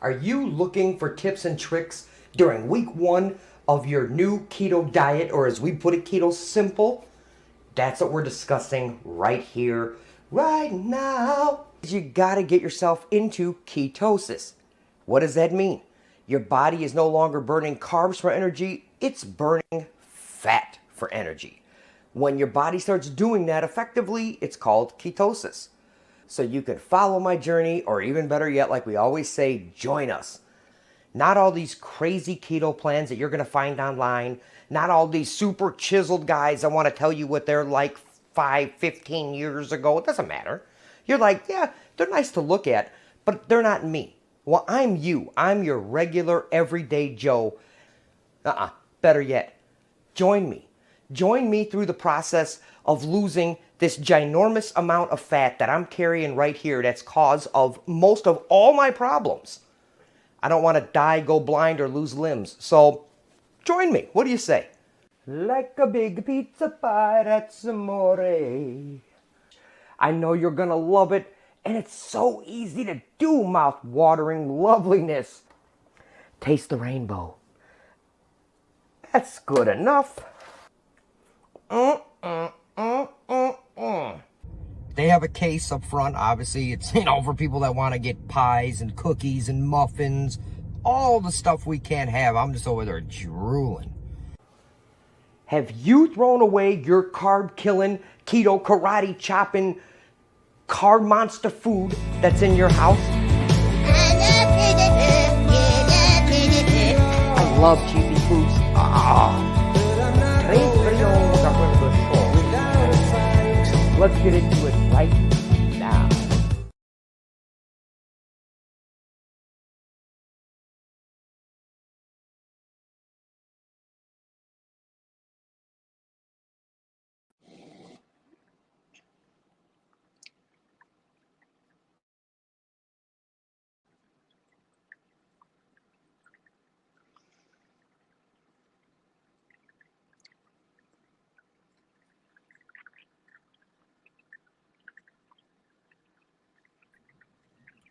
Are you looking for tips and tricks during week 1 of your new keto diet, or as we put it, keto simple? That's what we're discussing right here, right now. You gotta get yourself into ketosis. What does that mean? Your body is no longer burning carbs for energy, it's burning fat for energy. When your body starts doing that effectively, it's called ketosis. So you can follow my journey, or even better yet, like we always say, join us. Not all these crazy keto plans that you're going to find online. Not all these super chiseled guys that want to tell you what they're like 5, 15 years ago. It doesn't matter. You're like, yeah, they're nice to look at, but they're not me. Well, I'm you. I'm your regular, everyday Joe. Better yet, join me. Join me through the process of losing this ginormous amount of fat that I'm carrying right here that's cause of most of all my problems. I don't want to die, go blind, or lose limbs. So join me. What do you say? Like a big pizza pie, that's amore. I know you're going to love it, and it's so easy to do, mouth-watering loveliness. Taste the rainbow. That's good enough. They have a case up front. Obviously, it's, for people that want to get pies and cookies and muffins, all the stuff we can't have. I'm just over there drooling. Have you thrown away your carb-killing, keto, karate-chopping, carb monster food that's in your house? I love cheesy foods. Let's get into it right now.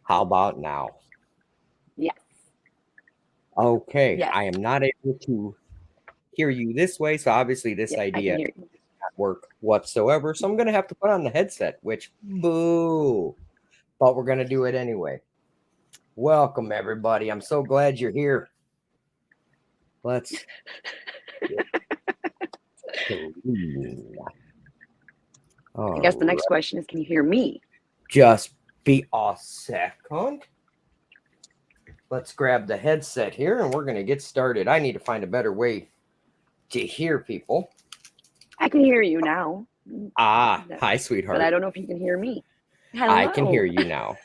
How about now? Yes. Okay, Yes. I am not able to hear you this way, so obviously this Yes, I idea can does hear you. not work whatsoever. So I'm going to have to put on the headset, which boo, but we're going to do it anyway. Welcome, everybody. I'm so glad you're here. Let's get clean. I guess the next Alright, question is, can you hear me? just be a second. Let's grab the headset here and we're going to get started. I need to find a better way to hear people. I can hear you now. Hi, But I sweetheart. don't know if you can hear me. I can Hello. hear you now.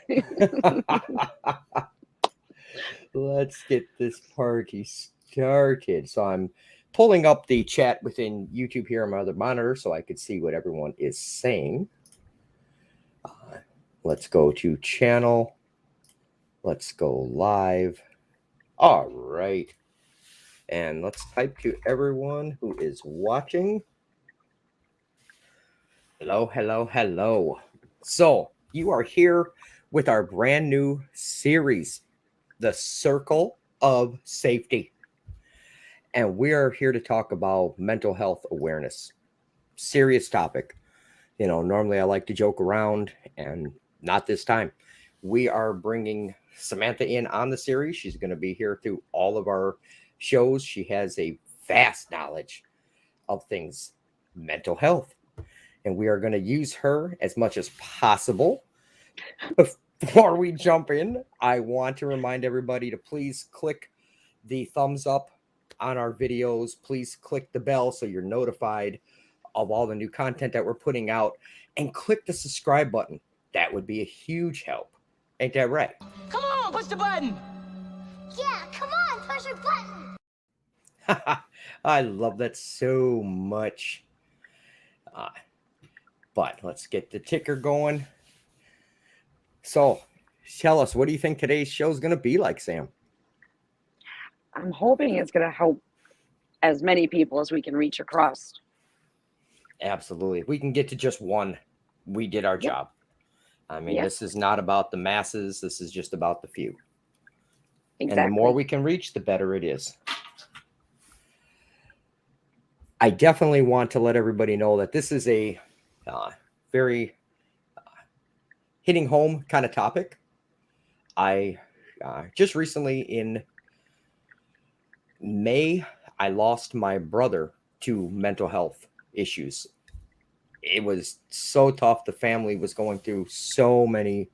Let's get this party started. So I'm pulling up the chat within YouTube here on my other monitor so I could see what everyone is saying. Let's go to channel. Let's go live. All right. And let's type to everyone who is watching. Hello, hello, hello. So you are here with our brand new series, The Circle of Safety. And we are here to talk about mental health awareness. Serious topic. Normally I like to joke around, and not this time. We are bringing Samantha in on the series. She's going to be here through all of our shows. She has a vast knowledge of things mental health, and we are going to use her as much as possible. Before we jump in, I want to remind everybody to please click the thumbs up on our videos. Please click the bell so you're notified of all the new content that we're putting out, and click the subscribe button. That would be a huge help. Ain't that right? Come on, push the button. Yeah, come on, push your button. I love that so much. But let's get the ticker going. So tell us, what do you think today's show is going to be like, Sam? I'm hoping it's going to help as many people as we can reach across. Absolutely. If we can get to just one, we did our job. I mean, this is not about the masses. This is just about the few. And the more Exactly. we can reach, the better it is. I definitely want to let everybody know that this is a very hitting home kind of topic. I just recently in May, I lost my brother to mental health issues. It was so tough. The family was going through so many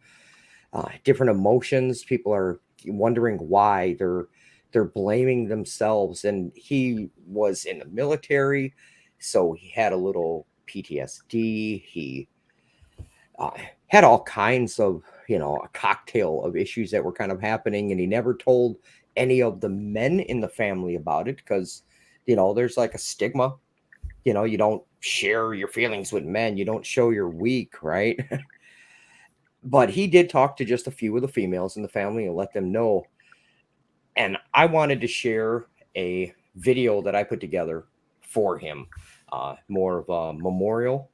different emotions. People are wondering why. They're blaming themselves. And he was in the military, so he had a little PTSD. He had all kinds of, a cocktail of issues that were kind of happening, and he never told any of the men in the family about it because, there's like a stigma. You don't share your feelings with men. You don't show you're weak, right? But he did talk to just a few of the females in the family and let them know. And I wanted to share a video that I put together for him, more of a memorial.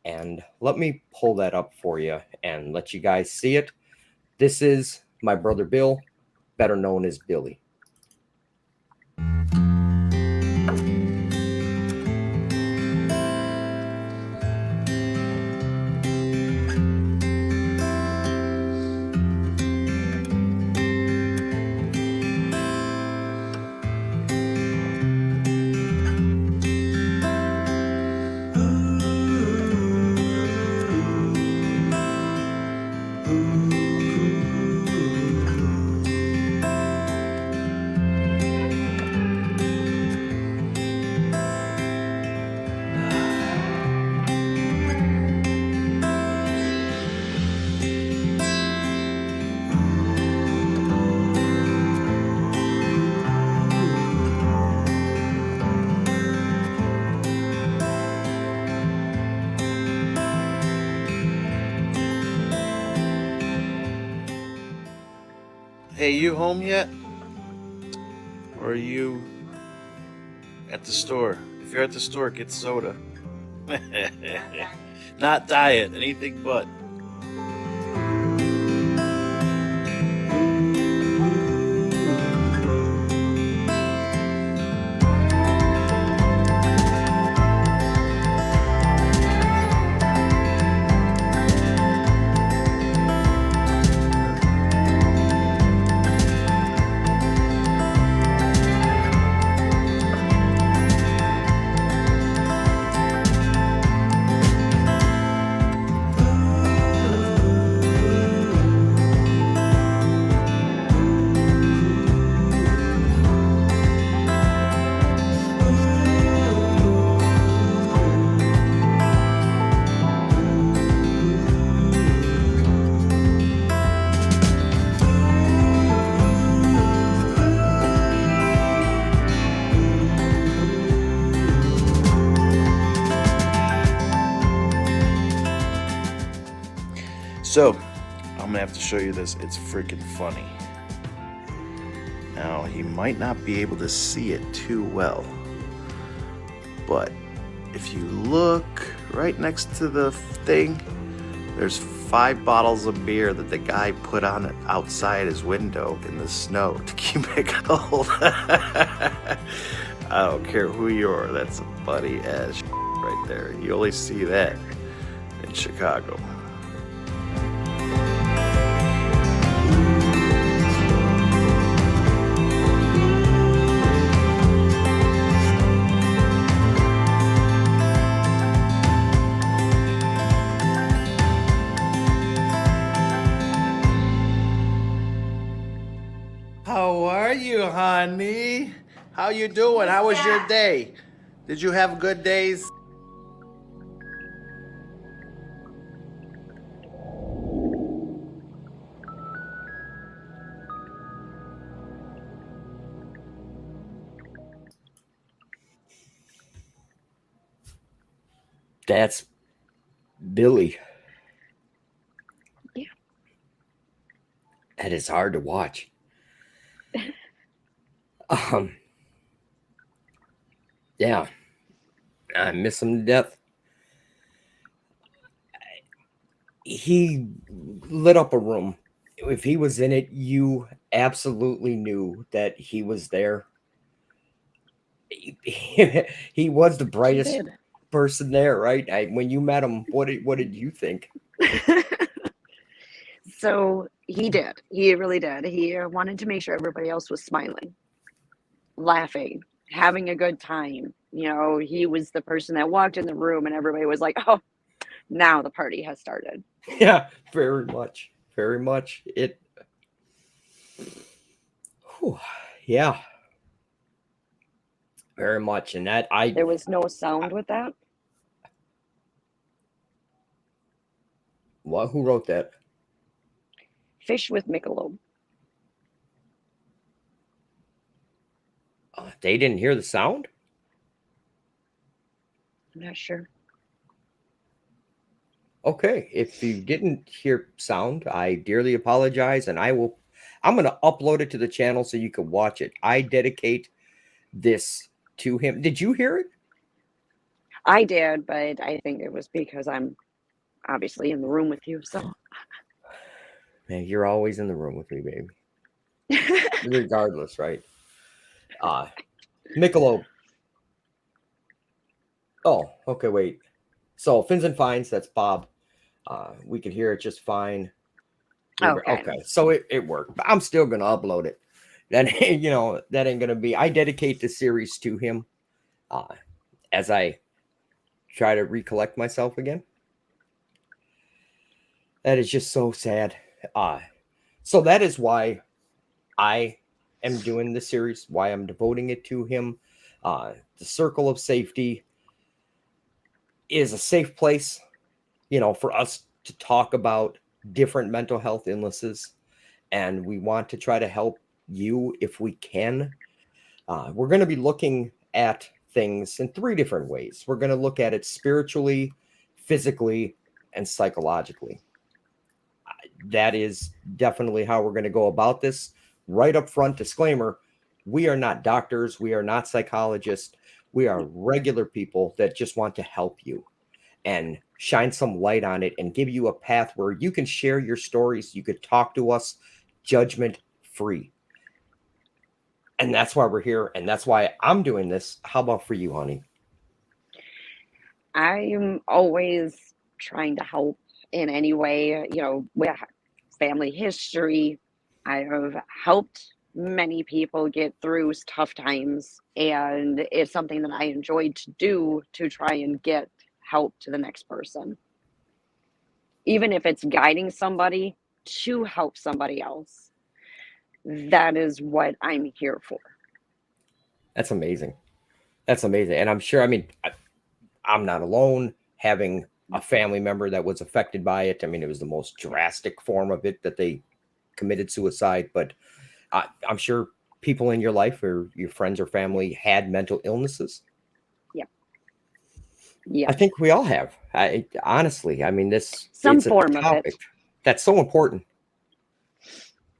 And let me pull that up for you and let you guys see it. This is my brother Bill, better known as Billy. Hey, you home yet? Or are you at the store? If you're at the store, get soda. Not diet, anything but. So, I'm gonna have to show you this. It's freaking funny. Now, you might not be able to see it too well, but if you look right next to the thing, there's 5 bottles of beer that the guy put on it outside his window in the snow to keep it cold. I don't care who you are, that's a funny ass right there. You only see that in Chicago. How are you, honey? How you doing? How was your day? Did you have good days? That's Billy. Yeah. That is hard to watch. Yeah, I miss him to death. He lit up a room. If he was in it, you absolutely knew that he was there. He was the He brightest did. person there, right? When you met him, what did you think? So he did. He really did. He wanted to make sure everybody else was smiling, laughing, having a good time. You know, he was the person that walked in the room and everybody was like, oh, now the party has started. Yeah, very much, very much. Whew, yeah, very much. And that There was no sound with that. what? Who wrote that? Fish with Michelob. They didn't hear the sound. I'm not sure. Okay, if you didn't hear sound, I dearly apologize, and I'm going to upload it to the channel so you can watch it. I dedicate this to him. Did you hear it? I did, but I think it was because I'm obviously in the room with you. So Man, you're always in the room with me, baby. Regardless, right? Michelob. Oh, okay, wait. So Fins and Fines, that's Bob. We could hear it just fine. okay. Okay, so it worked. But I'm still gonna upload it. Then that ain't gonna be. I dedicate the series to him as I try to recollect myself again. That is just so sad. So that is why I am doing this series, why I'm devoting it to him. The circle of safety is a safe place, for us to talk about different mental health illnesses. And we want to try to help you if we can. We're going to be looking at things in three different ways. We're going to look at it spiritually, physically, and psychologically. That is definitely how we're going to go about this. Right up front, disclaimer, we are not doctors, we are not psychologists, we are regular people that just want to help you and shine some light on it and give you a path where you can share your stories, you could talk to us judgment free. And that's why we're here, and that's why I'm doing this. How about for you, honey? I'm always trying to help in any way, with family history. I have helped many people get through tough times, and it's something that I enjoy to do to try and get help to the next person. Even if it's guiding somebody to help somebody else, that is what I'm here for. That's amazing. That's amazing. And I'm sure, I'm not alone having a family member that was affected by it. I mean, it was the most drastic form of it that they committed suicide, but I'm sure people in your life or your friends or family had mental illnesses. Yep. I Yes. think we all have. Honestly, Some it's a form of it. topic that's so important.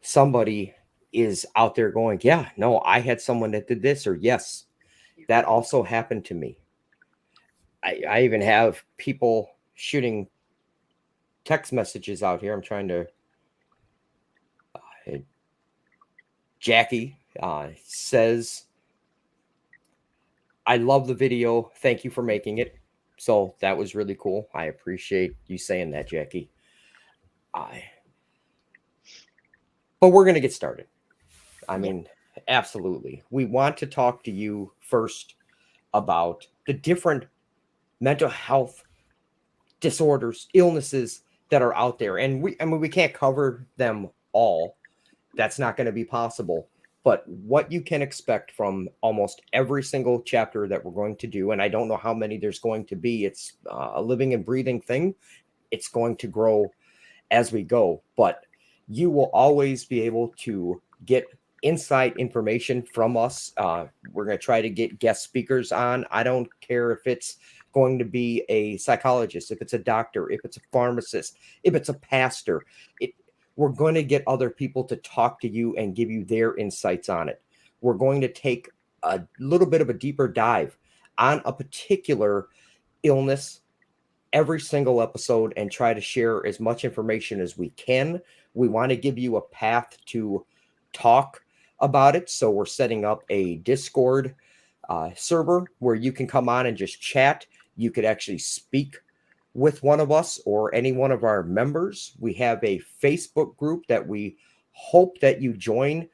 Somebody is out there going, yeah, no, I had someone that did this, or yes, that also happened to me. I even have people shooting text messages out here. I'm trying to. Jackie says, I love the video. Thank you for making it. So that was really cool. I appreciate you saying that, Jackie. But we're going to get started. Absolutely. We want to talk to you first about the different mental health disorders, illnesses that are out there. And we can't cover them all. That's not going to be possible. But what you can expect from almost every single chapter that we're going to do, and I don't know how many there's going to be, it's a living and breathing thing. It's going to grow as we go, but you will always be able to get insight information from us. We're going to try to get guest speakers on. I don't care if it's going to be a psychologist, if it's a doctor, if it's a pharmacist, if it's a pastor. We're going to get other people to talk to you and give you their insights on it. We're going to take a little bit of a deeper dive on a particular illness every single episode and try to share as much information as we can. We want to give you a path to talk about it. So we're setting up a Discord server where you can come on and just chat. You could actually speak with one of us or any one of our members. We have a Facebook group that we hope that you join.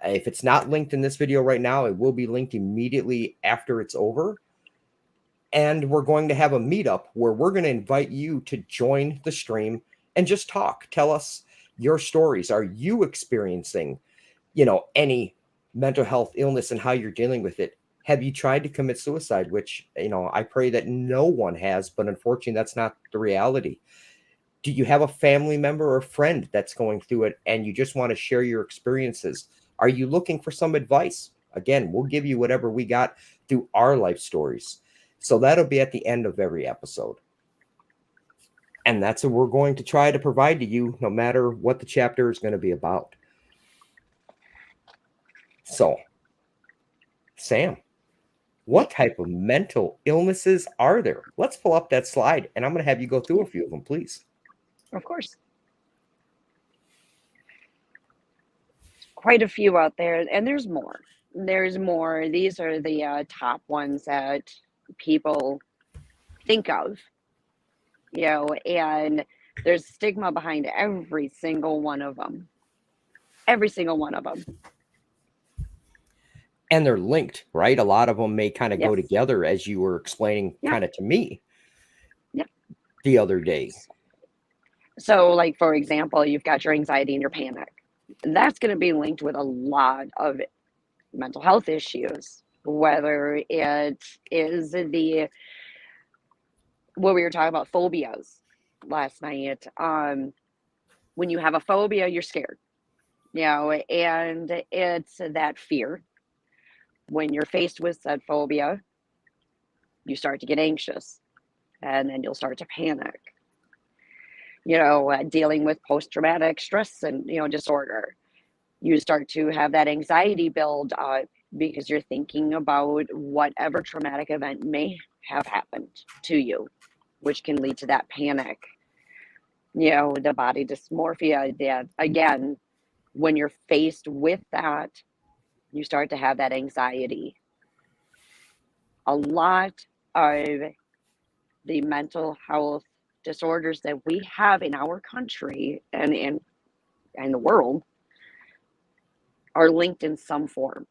If it's not linked in this video right now, it will be linked immediately after it's over. And we're going to have a meetup where we're going to invite you to join the stream and just talk. Tell us your stories. Are you experiencing, any mental health illness and how you're dealing with it? Have you tried to commit suicide? Which, I pray that no one has, but unfortunately, that's not the reality. Do you have a family member or friend that's going through it and you just want to share your experiences? Are you looking for some advice? Again, we'll give you whatever we got through our life stories. So that'll be at the end of every episode. And that's what we're going to try to provide to you, no matter what the chapter is going to be about. So, Sam, what type of mental illnesses are there? Let's pull up that slide, and I'm going to have you go through a few of them, please. Of course. Quite a few out there, and there's more. There's more. These are the top ones that people think of, and there's stigma behind every single one of them. Every single one of them. And they're linked, right? A lot of them may kind of go Yes. together, as you were explaining kind of to me the other day. So, like, for example, you've got your anxiety and your panic. That's going to be linked with a lot of mental health issues, whether it is what we were talking about, phobias last night. When you have a phobia, you're scared, and it's that fear. When you're faced with said phobia, you start to get anxious, and then you'll start to panic. Dealing with post-traumatic stress and disorder, you start to have that anxiety build up because you're thinking about whatever traumatic event may have happened to you, which can lead to that panic. The body dysmorphia, that again, when you're faced with that, you start to have that anxiety. A lot of the mental health disorders that we have in our country and in the world are linked in some form.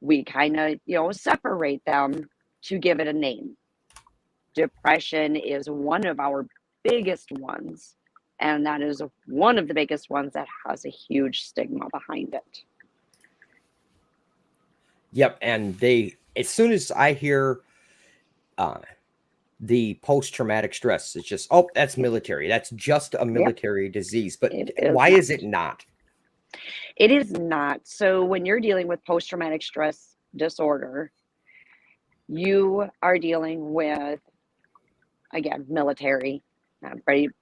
We kind of, separate them to give it a name. Depression is one of our biggest ones, and that is one of the biggest ones that has a huge stigma behind it. Yep. And as soon as I hear the post-traumatic stress, it's just, that's military. That's just a military disease. But why is it not? It is not. So when you're dealing with post-traumatic stress disorder, you are dealing with, again, military.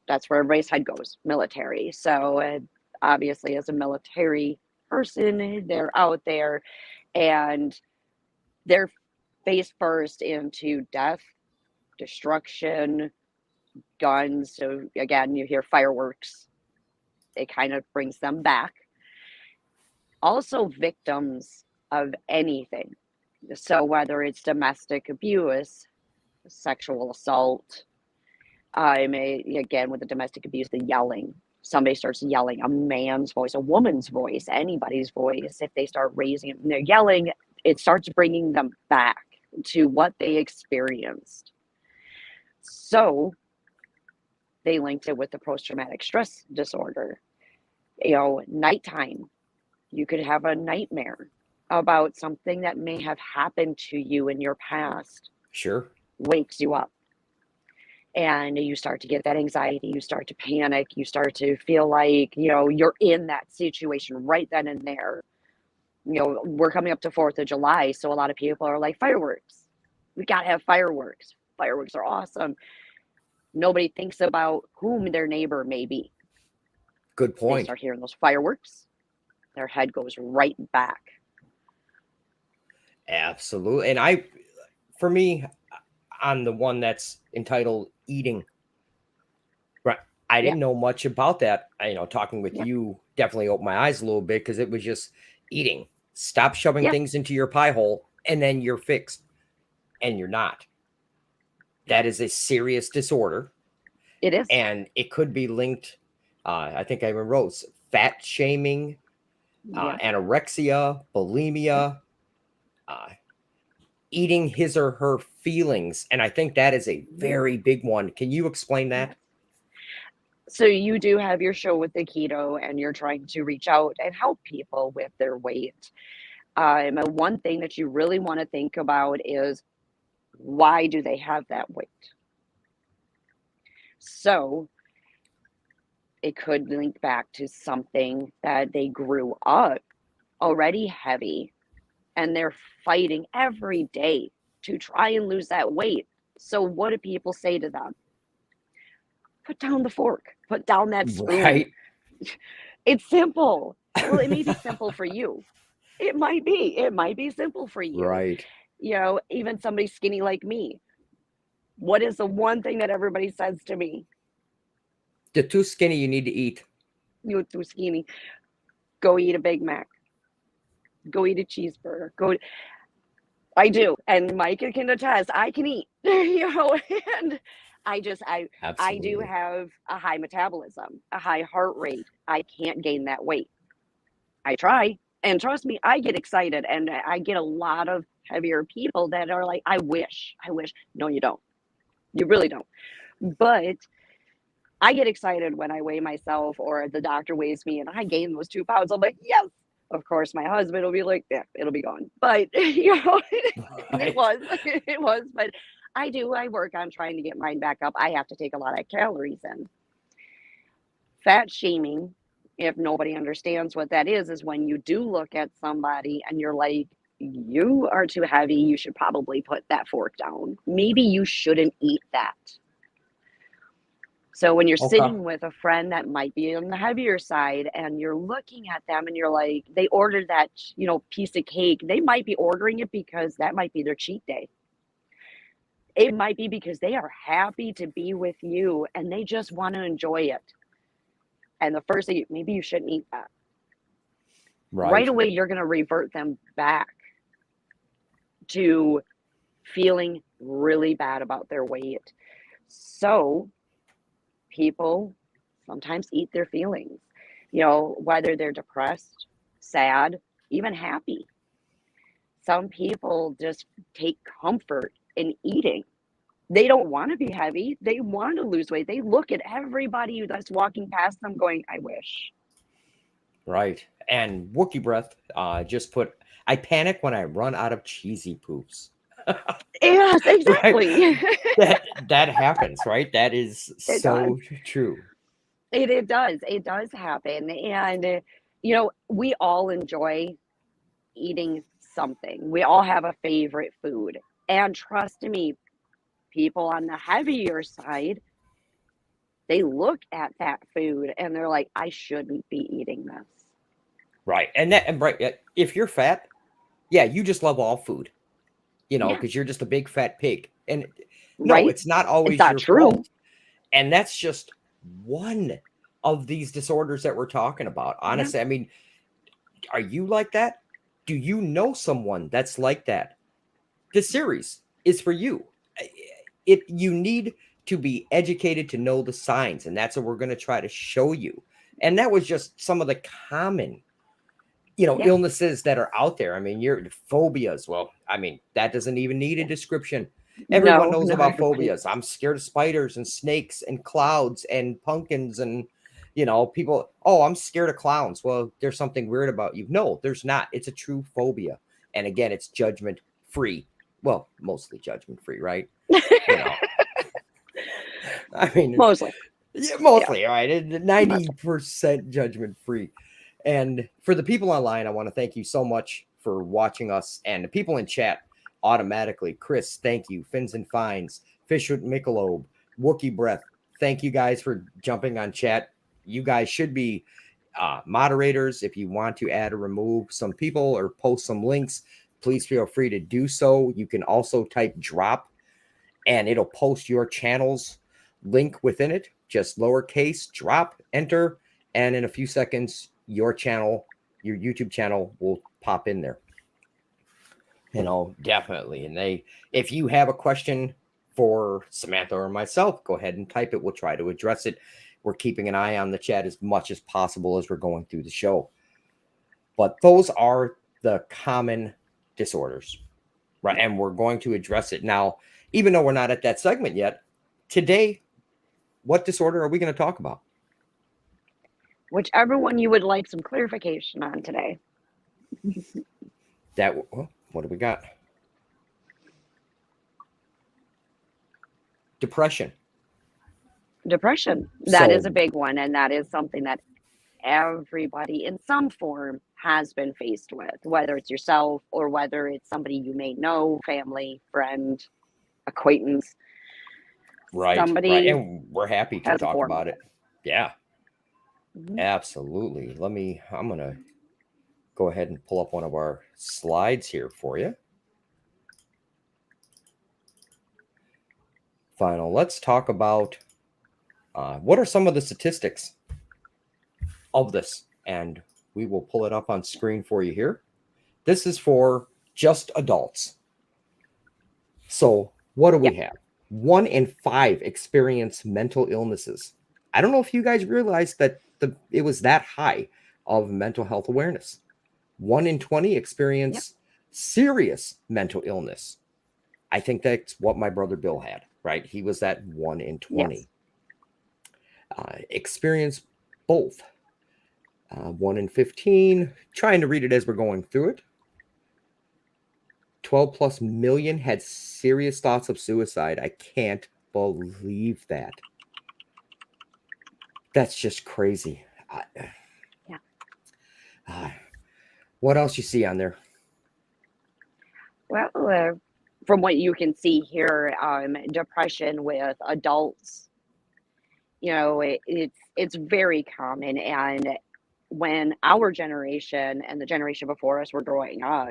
That's where everybody's head goes, military. So obviously, as a military person, they're out there and they're face first into death, destruction, guns. So again, you hear fireworks. It kind of brings them back. Also victims of anything. So whether it's domestic abuse, sexual assault, again, with the domestic abuse, the yelling. Somebody starts yelling, a man's voice, a woman's voice, anybody's voice. If they start raising it and they're yelling, it starts bringing them back to what they experienced. So they linked it with the post-traumatic stress disorder. Nighttime, you could have a nightmare about something that may have happened to you in your past. Sure. Wakes you up. And you start to get that anxiety, you start to panic, you start to feel like, you're in that situation right then and there. We're coming up to 4th of July, so a lot of people are like, fireworks. We got to have fireworks. Fireworks are awesome. Nobody thinks about whom their neighbor may be. Good point. They start hearing those fireworks, their head goes right back. Absolutely. And for me, on the one that's entitled eating, right, I Yeah. didn't know much about that. Talking with Yeah. you definitely opened my eyes a little bit because it was just eating. Stop shoving Yeah. things into your pie hole and then you're fixed. And you're not. That is a serious disorder. It is. And it could be linked, I think I even wrote fat shaming, Yeah. anorexia, bulimia, uh, eating his or her feelings. And I think that is a very big one. Can you explain Yeah. that? So you do have your show with the keto, and you're trying to reach out and help people with their weight. And one thing that you really want to think about is, why do they have that weight? So it could link back to something that they grew up already heavy, and they're fighting every day to try and lose that weight. So what do people say to them? Put down the fork, put down that spoon. Right. It's simple. Well, it may be simple for you. It might be. It might be simple for you. Right. Even somebody skinny like me. What is the one thing that everybody says to me? The too skinny you need to eat. You're too skinny. Go eat a Big Mac. Go eat a cheeseburger. I do, and Mike can attest. I can eat, and I do Absolutely. have a high metabolism, a high heart rate. I can't gain that weight. I try, and trust me, I get excited, and I get a lot of heavier people that are like, I wish. No, you don't. You really don't. But I get excited when I weigh myself or the doctor weighs me and I gain those 2 pounds. I'm like, yes. Of course, my husband will be like, yeah, it'll be gone. But, and it Right. was, it was. But I work on trying to get mine back up. I have to take a lot of calories in. Fat shaming, if nobody understands what that is when you do look at somebody and you're like, you are too heavy. You should probably put that fork down. Maybe you shouldn't eat that. So when you're Okay. sitting with a friend that might be on the heavier side and you're looking at them and you're like, they ordered that, piece of cake. They might be ordering it because that might be their cheat day. It might be because they are happy to be with you and they just want to enjoy it. And the first thing, maybe you shouldn't eat that. Right Right. away, you're going to revert them back to feeling really bad about their weight. So people sometimes eat their feelings, whether they're depressed, sad, even happy. Some people just take comfort in eating. They don't want to be heavy. They want to lose weight. They look at everybody that's walking past them going, I wish. Right. And Wookie Breath just put, I panic when I run out of cheesy poops. Yes, Right. exactly. That happens, right? That is It does. so true. It does. It does happen. And, we all enjoy eating something. We all have a favorite food. And trust me, people on the heavier side, they look at that food and they're like, I shouldn't be eating this. Right. And right, if you're fat, yeah, you just love all food, Yeah, because you're just a big fat pig. And no, right? it's not It's always not your true. fault. And that's just one of these disorders that we're talking about. Yeah. Honestly, I mean, are you like that? Do you know someone that's like that? This series is for you. You need to be educated to know the signs, and that's what we're going to try to show you. And that was just some of the common Yeah. illnesses that are out there. I mean, your phobias. Well, I mean, that doesn't even need a Yeah. description. Everyone No, knows no, about everybody. phobias. I'm scared of spiders and snakes and clouds and pumpkins and people, oh, I'm scared of clowns. Well, there's something weird about you. No, there's not. It's a true phobia. And again, it's judgment free. Well, mostly judgment free, right? I mean, Mostly. yeah, Yeah. mostly, all right. Mostly. 90% judgment free. And for the people online, I want to thank you so much for watching us. And the people in chat automatically, Chris, thank you. Fins and Fines, Fish with Michelob, Wookie Breath, thank you guys for jumping on chat. You guys should be moderators. If you want to add or remove some people or post some links, please feel free to do so. You can also type drop and it'll post your channel's link within it. just lowercase, drop, enter, and in a few seconds, your channel, your YouTube channel will pop in there. Definitely. And if you have a question for Samantha or myself, go ahead and type it. We'll try to address it. We're keeping an eye on the chat as much as possible as we're going through the show. But those are the common disorders, right? And we're going to address it now, even though we're not at that segment yet. Today, what disorder are we going to talk about? Whichever one you would like some clarification on today. What do we got? Depression. That is a big one. And that is something that everybody in some form has been faced with, whether it's yourself or whether it's somebody you may know, family, friend, acquaintance. Right. And we're happy to talk about it. Yeah. Mm-hmm. Absolutely. I'm going to go ahead and pull up one of our slides here for you. Let's talk about what are some of the statistics of this, and we will pull it up on screen for you here. This is for just adults. So what do we have? 1 in 5 experience mental illnesses. I don't know if you guys realized that it was that high of mental health awareness. 1 in 20 experience serious mental illness. I think that's what my brother Bill had, right? He was that 1 in 20. Yes. Experience both. 1 in 15, trying to read it as we're going through it. 12 plus million had serious thoughts of suicide. I can't believe that. That's just crazy. What else you see on there? Well, from what you can see here, depression with adults, it's very common. And when our generation and the generation before us were growing up,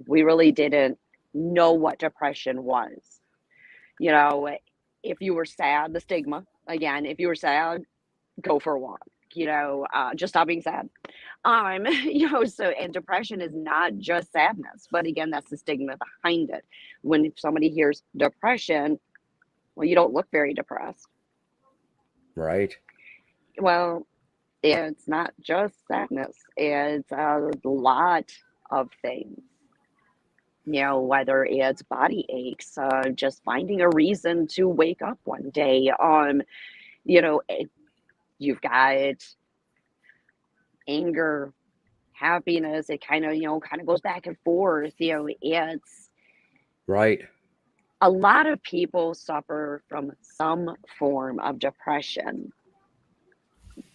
we really didn't know what depression was. If you were sad, the stigma, again, if you were sad, go for a walk, just stop being sad. And depression is not just sadness, but again, that's the stigma behind it. When somebody hears depression, well, you don't look very depressed. Right. Well, it's not just sadness. It's a lot of things. Whether it's body aches, just finding a reason to wake up one day. You've got anger, happiness. It kind of goes back and forth. It's right. A lot of people suffer from some form of depression.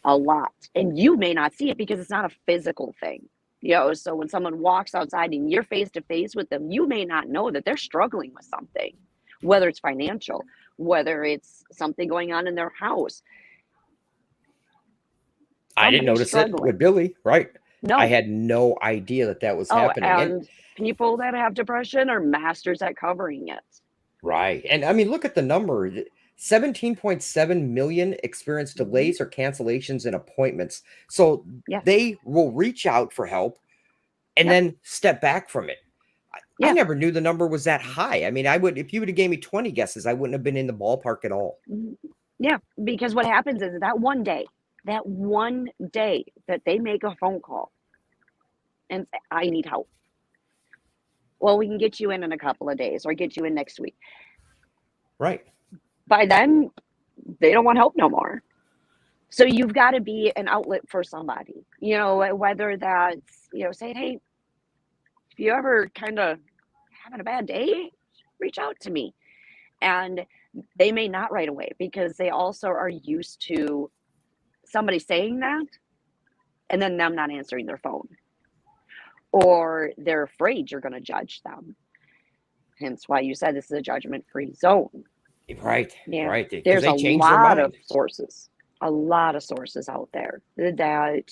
A lot. And you may not see it because it's not a physical thing. So when someone walks outside and you're face to face with them, you may not know that they're struggling with something, whether it's financial, whether it's something going on in their house. I didn't notice it with Billy, right? No. I had no idea that was happening. And people that have depression are masters at covering it. Right. And I mean, look at the number. 17.7 million experience delays or cancellations in appointments. So they will reach out for help and then step back from it. I never knew the number was that high. I mean, if you would have gave me 20 guesses, I wouldn't have been in the ballpark at all. Yeah, because what happens is that one day that they make a phone call and say, I need help. Well, we can get you in a couple of days or get you in next week. Right. By then, they don't want help no more. So you've got to be an outlet for somebody, whether that's, saying, hey, if you ever kind of having a bad day, reach out to me. And they may not right away because they also are used to somebody saying that and then them not answering their phone. Or they're afraid you're going to judge them. Hence why you said this is a judgment-free zone. Right. Yeah. Right. There's a lot of sources out there that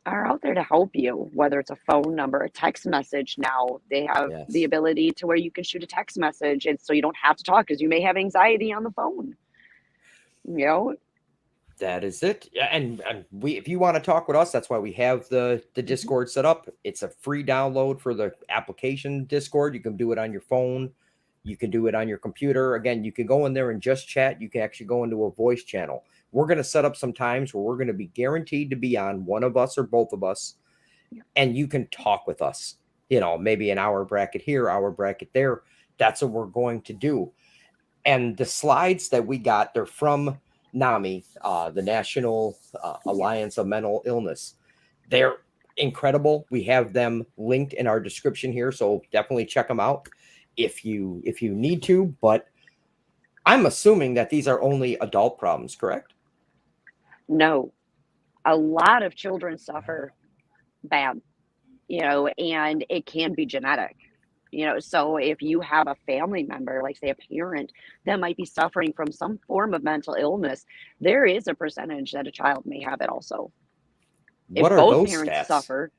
are out there to help you, whether it's a phone number, a text message. Now they have the ability to where you can shoot a text message and so you don't have to talk because you may have anxiety on the phone. You know, That is it. Yeah, and we, if you want to talk with us, that's why we have the Discord set up. It's a free download for the application Discord. You can do it on your phone. You can do it on your computer. Again, you can go in there and just chat. You can actually go into a voice channel. We're going to set up some times where we're going to be guaranteed to be on, one of us or both of us, and you can talk with us. Maybe an hour bracket here, hour bracket there. That's what we're going to do. And the slides that we got, they're from NAMI, the National Alliance of Mental Illness. They're incredible. We have them linked in our description here, so definitely check them out if you need to. But I'm assuming that these are only adult problems, correct? no, a lot of children suffer bad, and it can be genetic. So if you have a family member, like say a parent, that might be suffering from some form of mental illness, there is a percentage that a child may have it also. If What are both those parents stats? suffer,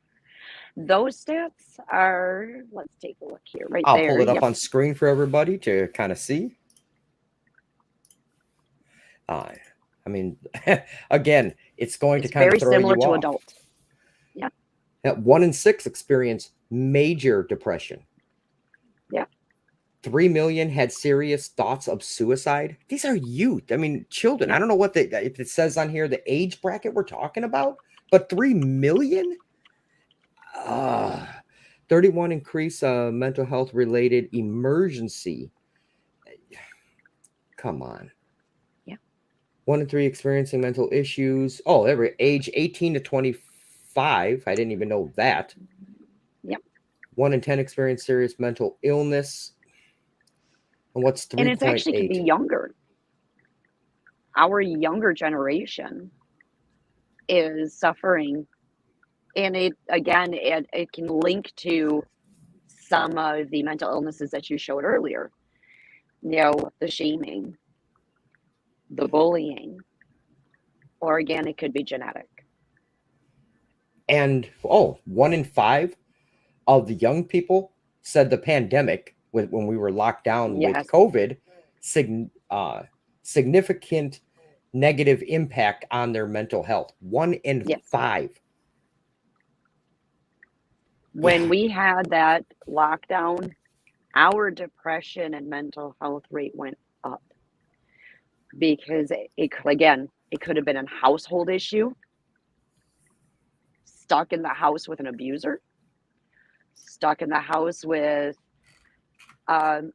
those stats are, let's take a look here, right I'll there. pull it up Yep. on screen for everybody to kind of see. I mean, again, it's going It's to kind very of throw similar you to off. adult. Yeah. 1 in 6 experience major depression. Yeah. 3 million had serious thoughts of suicide. These are youth. I mean, children. Yeah. I don't know if it says on here the age bracket we're talking about, but 3 million? 31 increase mental health related emergency. Come on. Yeah. 1 in 3 experiencing mental issues. Oh, every age 18 to 25. I didn't even know that. Yep. 1 in 10 experience serious mental illness. And what's 3.8? And it's actually can be younger. Our younger generation is suffering, and it can link to some of the mental illnesses that you showed earlier. The shaming, the bullying, or again, it could be genetic. And 1 in 5 of the young people said the pandemic, when we were locked down with Yes. COVID, significant negative impact on their mental health. 1 in Yes. 5. When we had that lockdown, our depression and mental health rate went up because it could have been a household issue, stuck in the house with an abuser, stuck in the house with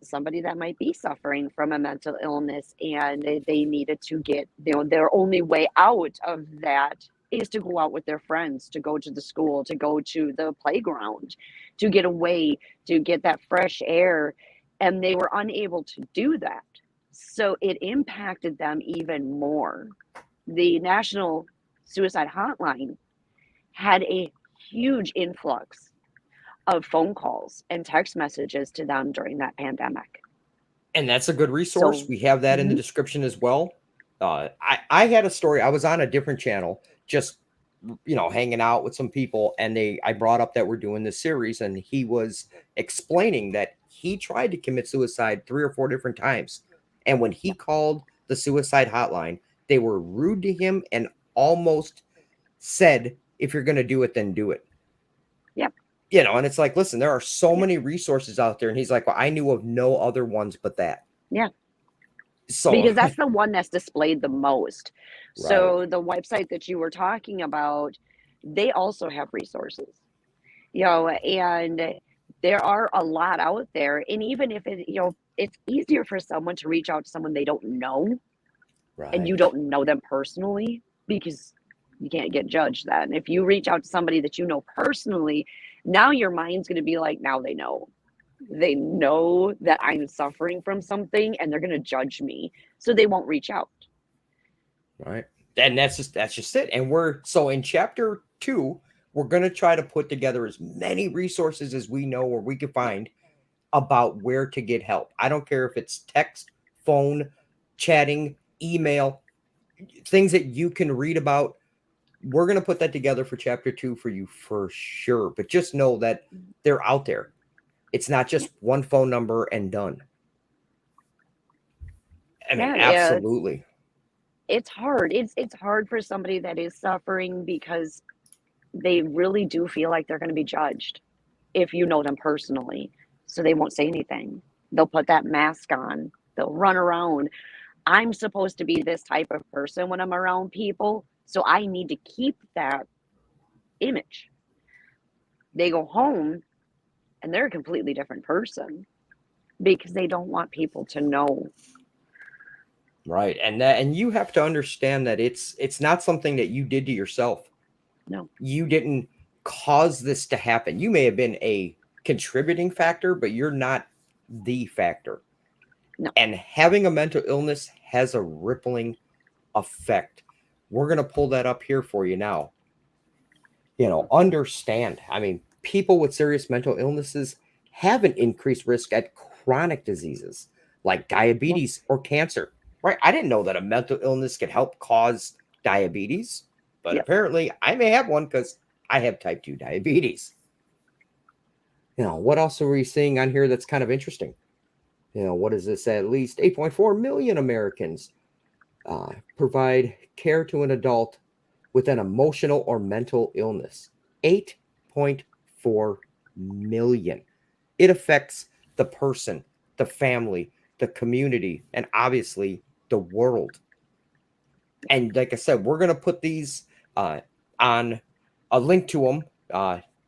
somebody that might be suffering from a mental illness, and they needed to get, their only way out of that is to go out with their friends, to go to the school, to go to the playground, to get away, to get that fresh air. And they were unable to do that. So it impacted them even more. The National Suicide Hotline had a huge influx of phone calls and text messages to them during that pandemic. And that's a good resource. We have that in the description as well. I had a story. I was on a different channel, just hanging out with some people, and I brought up that we're doing this series, and he was explaining that he tried to commit suicide 3 or 4 different times. And when he called the suicide hotline, they were rude to him and almost said, if you're going to do it, then do it. Yep. And it's like, listen, there are so many resources out there. And he's like, well, I knew of no other ones but that. Yeah. So because that's the one that's displayed the most. Right. So the website that you were talking about, they also have resources, and there are a lot out there. And even if it's easier for someone to reach out to someone they don't know, right, and you don't know them personally, because you can't get judged then. If you reach out to somebody that you know personally, now your mind's going to be like, now they know that I'm suffering from something, and they're going to judge me, so they won't reach out. Right. And that's just it. And so in chapter 2, we're going to try to put together as many resources as we know or we can find about where to get help. I don't care if it's text, phone, chatting, email, things that you can read about. We're going to put that together for chapter 2 for you for sure. But just know that they're out there. It's not just one phone number and done. I mean, absolutely. it's hard. It's hard for somebody that is suffering because they really do feel like they're going to be judged if you know them personally. So they won't say anything. They'll put that mask on. They'll run around. I'm supposed to be this type of person when I'm around people, so I need to keep that image. They go home and they're a completely different person because they don't want people to know. Right. And you have to understand that it's not something that you did to yourself. No. You didn't cause this to happen. You may have been a contributing factor, but you're not the factor. No. And having a mental illness has a rippling effect. We're going to pull that up here for you now. Understand. I mean, people with serious mental illnesses have an increased risk at chronic diseases like diabetes or cancer. Right? I didn't know that a mental illness could help cause diabetes, but Yes. apparently I may have one because I have type 2 diabetes. What else are we seeing on here that's kind of interesting? What is this? At least 8.4 million Americans provide care to an adult with an emotional or mental illness. 8.4 million. It affects the person, the family, the community, and obviously the world. And like I said, we're going to put these on a link to them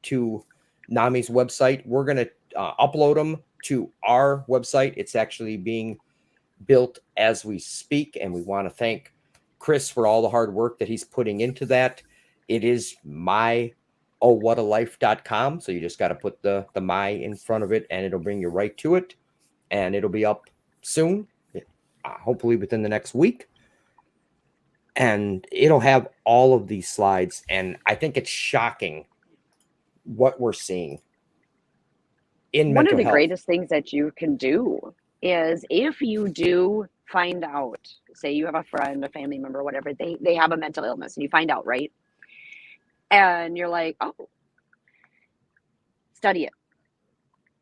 to NAMI's website. We're going to upload them to our website. It's actually being built as we speak, and we want to thank Chris for all the hard work that he's putting into that. It is myohwhatalife.com, so you just got to put the my in front of it, and it'll bring you right to it, and it'll be up soon, hopefully within the next week, and it'll have all of these slides. And I think it's shocking what we're seeing in One of mental the health. greatest things that you can do is if you do find out, say you have a friend, a family member, whatever, they have a mental illness and you find out, right? And you're like, oh, study it,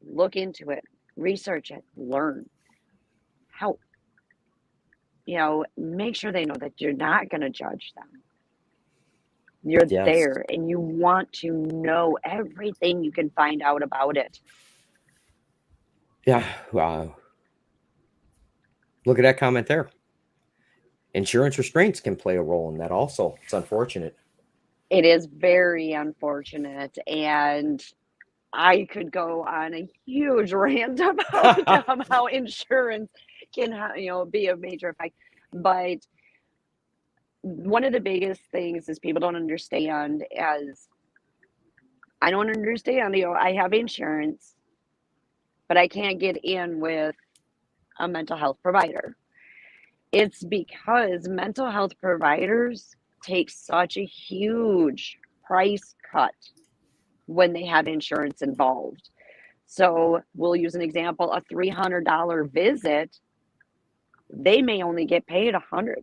look into it, research it, learn, help. Make sure they know that you're not going to judge them. You're Yes. there and you want to know everything you can find out about it. Yeah. Wow. Look at that comment there. Insurance restraints can play a role in that also. It's unfortunate. It is very unfortunate. And I could go on a huge rant about how insurance can, be a major effect. But one of the biggest things is people don't understand as I don't understand, I have insurance, but I can't get in with a mental health provider. It's because mental health providers take such a huge price cut when they have insurance involved. So we'll use an example, a $300 visit, they may only get paid $100.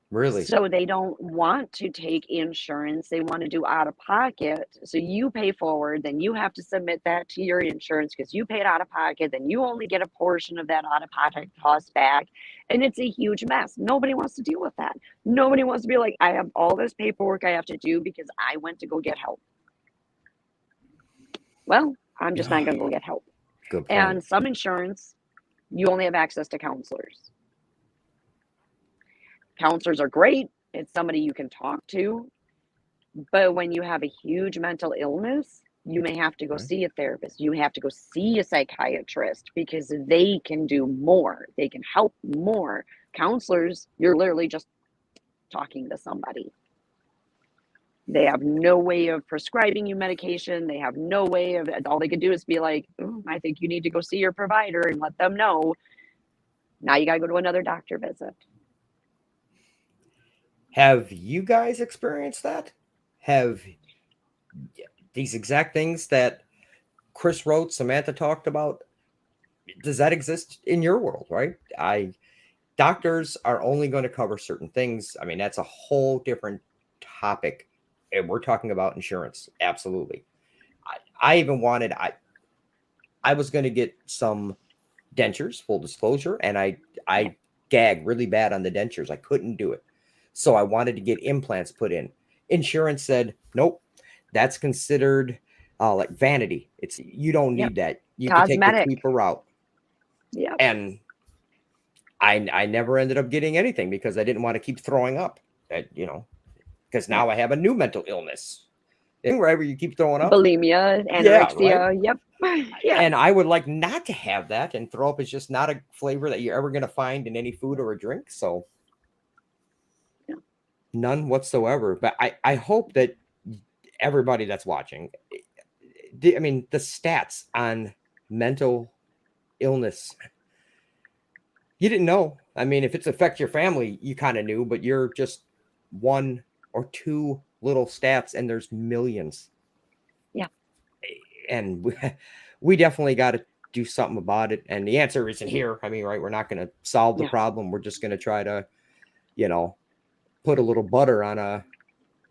Really? So they don't want to take insurance. They want to do out of pocket. So you pay forward, then you have to submit that to your insurance because you paid out of pocket. Then you only get a portion of that out of pocket cost back. And it's a huge mess. Nobody wants to deal with that. Nobody wants to be like, I have all this paperwork I have to do because I went to go get help. Well, I'm just not going to go get help. Good point. And some insurance, you only have access to counselors. Counselors are great. It's somebody you can talk to. But when you have a huge mental illness, you may have to go see a therapist. You have to go see a psychiatrist because they can do more. They can help more. Counselors, you're literally just talking to somebody. They have no way of prescribing you medication. They have no way of, all they could do is be like, I think you need to go see your provider and let them know. Now you got to go to another doctor visit. Have you guys experienced that? Have these exact things that Chris wrote, Samantha talked about, does that exist in your world, right? Doctors are only going to cover certain things. I mean, that's a whole different topic. And we're talking about insurance. Absolutely. I even wanted, I was going to get some dentures, full disclosure, and I gag really bad on the dentures. I couldn't do it. So I wanted to get implants put in. Insurance said, nope, that's considered like vanity. You don't Yep. need that. You could take the Cosmetic. cheaper route. Yep. And I never ended up getting anything because I didn't want to keep throwing up. Because now I have a new mental illness. Wherever you keep throwing up. Bulimia, Yeah, anorexia. right? Yep. Yeah. And I would like not to have that. And throw up is just not a flavor that you're ever going to find in any food or a drink. So none whatsoever. But I hope that everybody that's watching, the stats on mental illness, you didn't know. I mean, if it's affect your family, you kind of knew, but you're just one or two little stats and there's millions. Yeah. And we definitely got to do something about it. And the answer isn't here. I mean, right, we're not going to solve the problem. We're just going to try to, put a little butter on a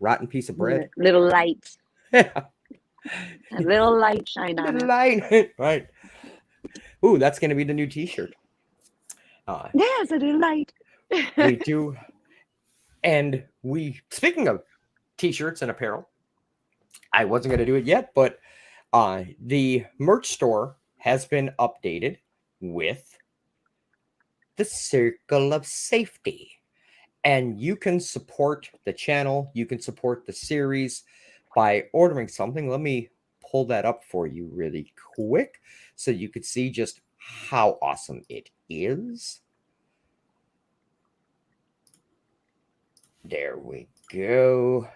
rotten piece of bread. Little light. A little light shine on it. Light. Right. Ooh, that's going to be the new t-shirt. There's a little light. We do. And speaking of t-shirts and apparel, I wasn't going to do it yet, but the merch store has been updated with the Circle of Safety. And you can support the channel. You can support the series by ordering something. Let me pull that up for you really quick so you could see just how awesome it is. There we go.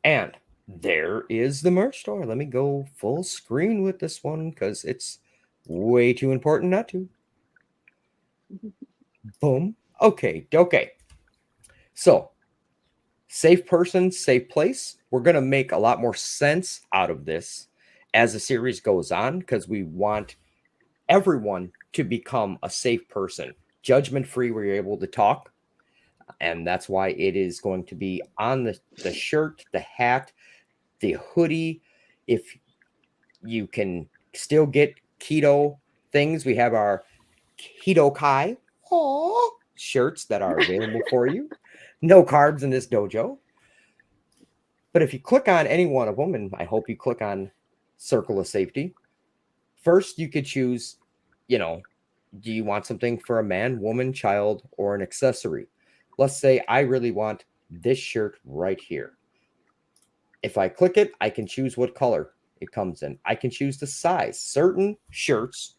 And there is the merch store. Let me go full screen with this one because it's way too important not to. Boom. Okay. So, safe person, safe place. We're going to make a lot more sense out of this as the series goes on because we want everyone to become a safe person, judgment-free, where you're able to talk. And that's why it is going to be on the shirt, the hat, the hoodie. If you can still get keto things, we have our Keto Kai shirts that are available for you. No carbs in this dojo. But if you click on any one of them, and I hope you click on Circle of Safety, first you could choose, do you want something for a man, woman, child, or an accessory? Let's say I really want this shirt right here. If I click it, I can choose what color it comes in. I can choose the size. Certain shirts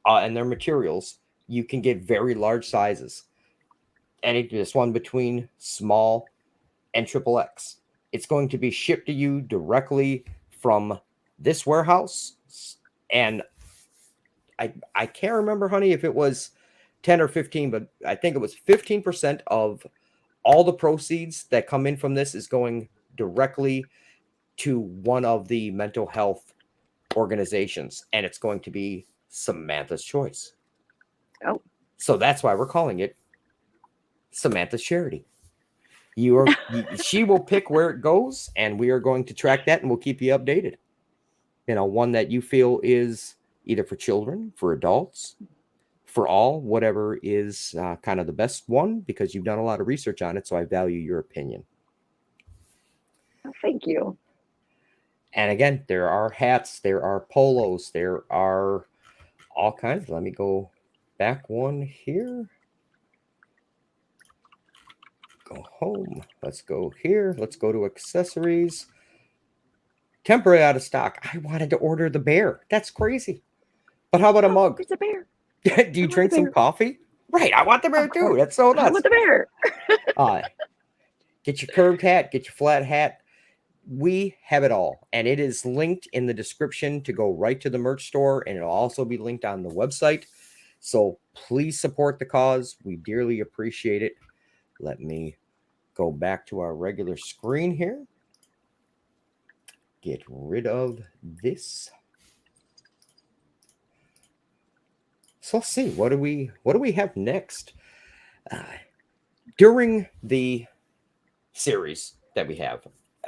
and their materials, you can get very large sizes. This one between small and XXX. It's going to be shipped to you directly from this warehouse. And I can't remember, honey, if it was 10 or 15, but I think it was 15% of all the proceeds that come in from this is going directly to one of the mental health organizations. And it's going to be Samantha's Choice. Oh. So that's why we're calling it Samantha's Charity. She will pick where it goes, and we are going to track that, and we'll keep you updated. One that you feel is either for children, for adults, for all, whatever is kind of the best one, because you've done a lot of research on it, so I value your opinion. Oh, thank you. And again, there are hats, there are polos, there are all kinds. Let me go back one here. Go home. Let's go here. Let's go to accessories. Temporary out of stock. I wanted to order the bear. That's crazy. But how about a mug? It's a bear. Do you drink some coffee? Right. I want the bear too. That's so nuts. I want the bear. Get your curved hat. Get your flat hat. We have it all. And it is linked in the description to go right to the merch store. And it'll also be linked on the website. So please support the cause. We dearly appreciate it. Let me go back to our regular screen here. Get rid of this. So let's see, what do we have next? During the series that we have,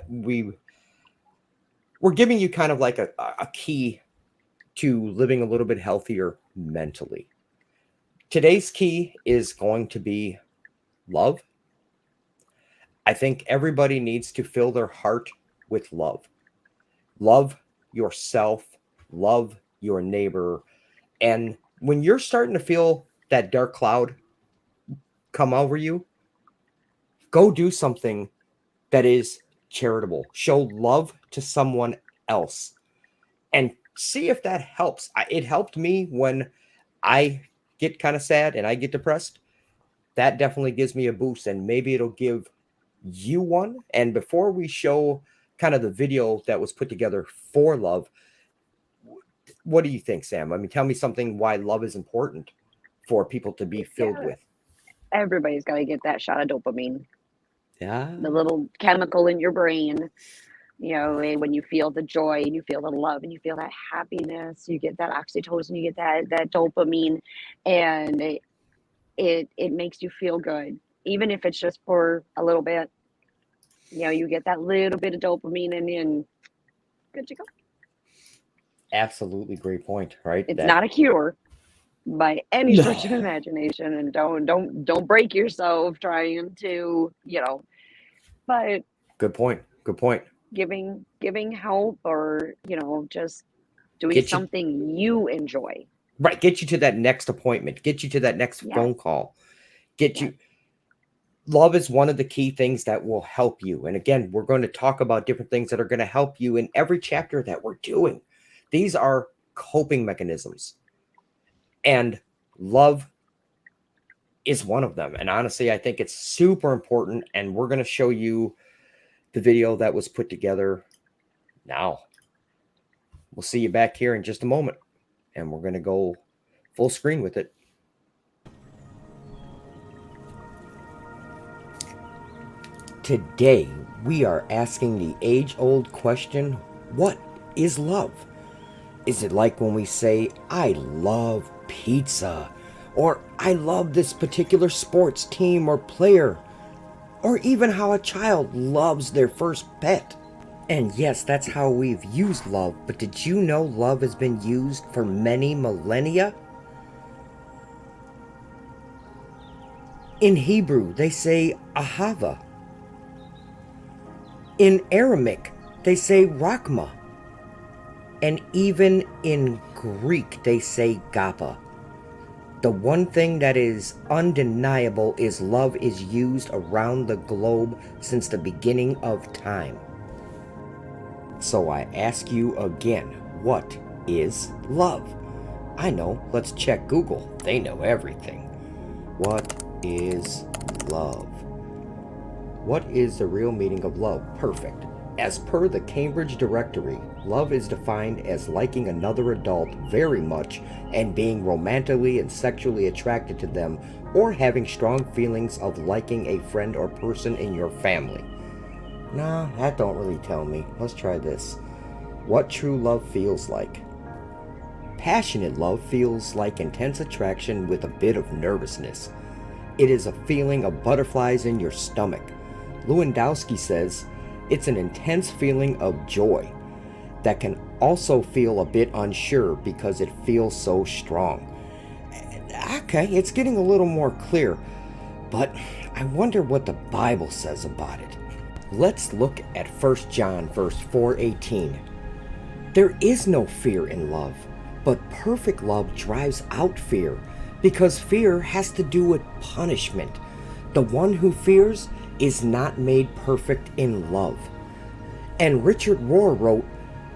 we're giving you kind of like a key to living a little bit healthier mentally. Today's key is going to be love. I think everybody needs to fill their heart with love. Love yourself, love your neighbor. And when you're starting to feel that dark cloud come over you, go do something that is charitable. Show love to someone else and see if that helps. It helped me when I get kind of sad and I get depressed. That definitely gives me a boost, and maybe it'll give you one. And before we show kind of the video that was put together for love, what do you think, Sam? I mean, tell me something why love is important for people to be filled Yeah, with. everybody's got to get that shot of dopamine, Yeah. the little chemical in your brain. You know, when you feel the joy and you feel the love and you feel that happiness, you get that oxytocin, you get that dopamine, and it makes you feel good, even if it's just for a little bit. You know, you get that little bit of dopamine and good to go. Absolutely great point, right? It's That not a cure by any stretch of no. imagination, and don't break yourself trying to, but Good point. Good point. giving help, or just doing Get you something you enjoy. right, get you to that next appointment, get you to that next Yes, phone call. Get yes. you Love is one of the key things that will help you. And again, we're going to talk about different things that are going to help you in every chapter that we're doing. These are coping mechanisms. And love is one of them. And honestly, I think it's super important. And we're going to show you the video that was put together now. We'll see you back here in just a moment. And we're going to go full screen with it. Today, we are asking the age-old question, what is love? Is it like when we say, I love pizza, or I love this particular sports team or player, or even how a child loves their first pet? And yes, that's how we've used love, but did you know love has been used for many millennia? In Hebrew, they say ahava. In Aramaic, they say Rakma. And even in Greek, they say Gapa. The one thing that is undeniable is love is used around the globe since the beginning of time. So I ask you again, what is love? I know, let's check Google. They know everything. What is love? What is the real meaning of love? Perfect. As per the Cambridge Directory, love is defined as liking another adult very much and being romantically and sexually attracted to them, or having strong feelings of liking a friend or person in your family. Nah, that don't really tell me. Let's try this. What true love feels like. Passionate love feels like intense attraction with a bit of nervousness. It is a feeling of butterflies in your stomach. Lewandowski says, it's an intense feeling of joy that can also feel a bit unsure because it feels so strong. Okay, it's getting a little more clear, but I wonder what the Bible says about it. Let's look at 1 John verse 4:18. There is no fear in love, but perfect love drives out fear, because fear has to do with punishment. The one who fears is not made perfect in love. And Richard Rohr wrote,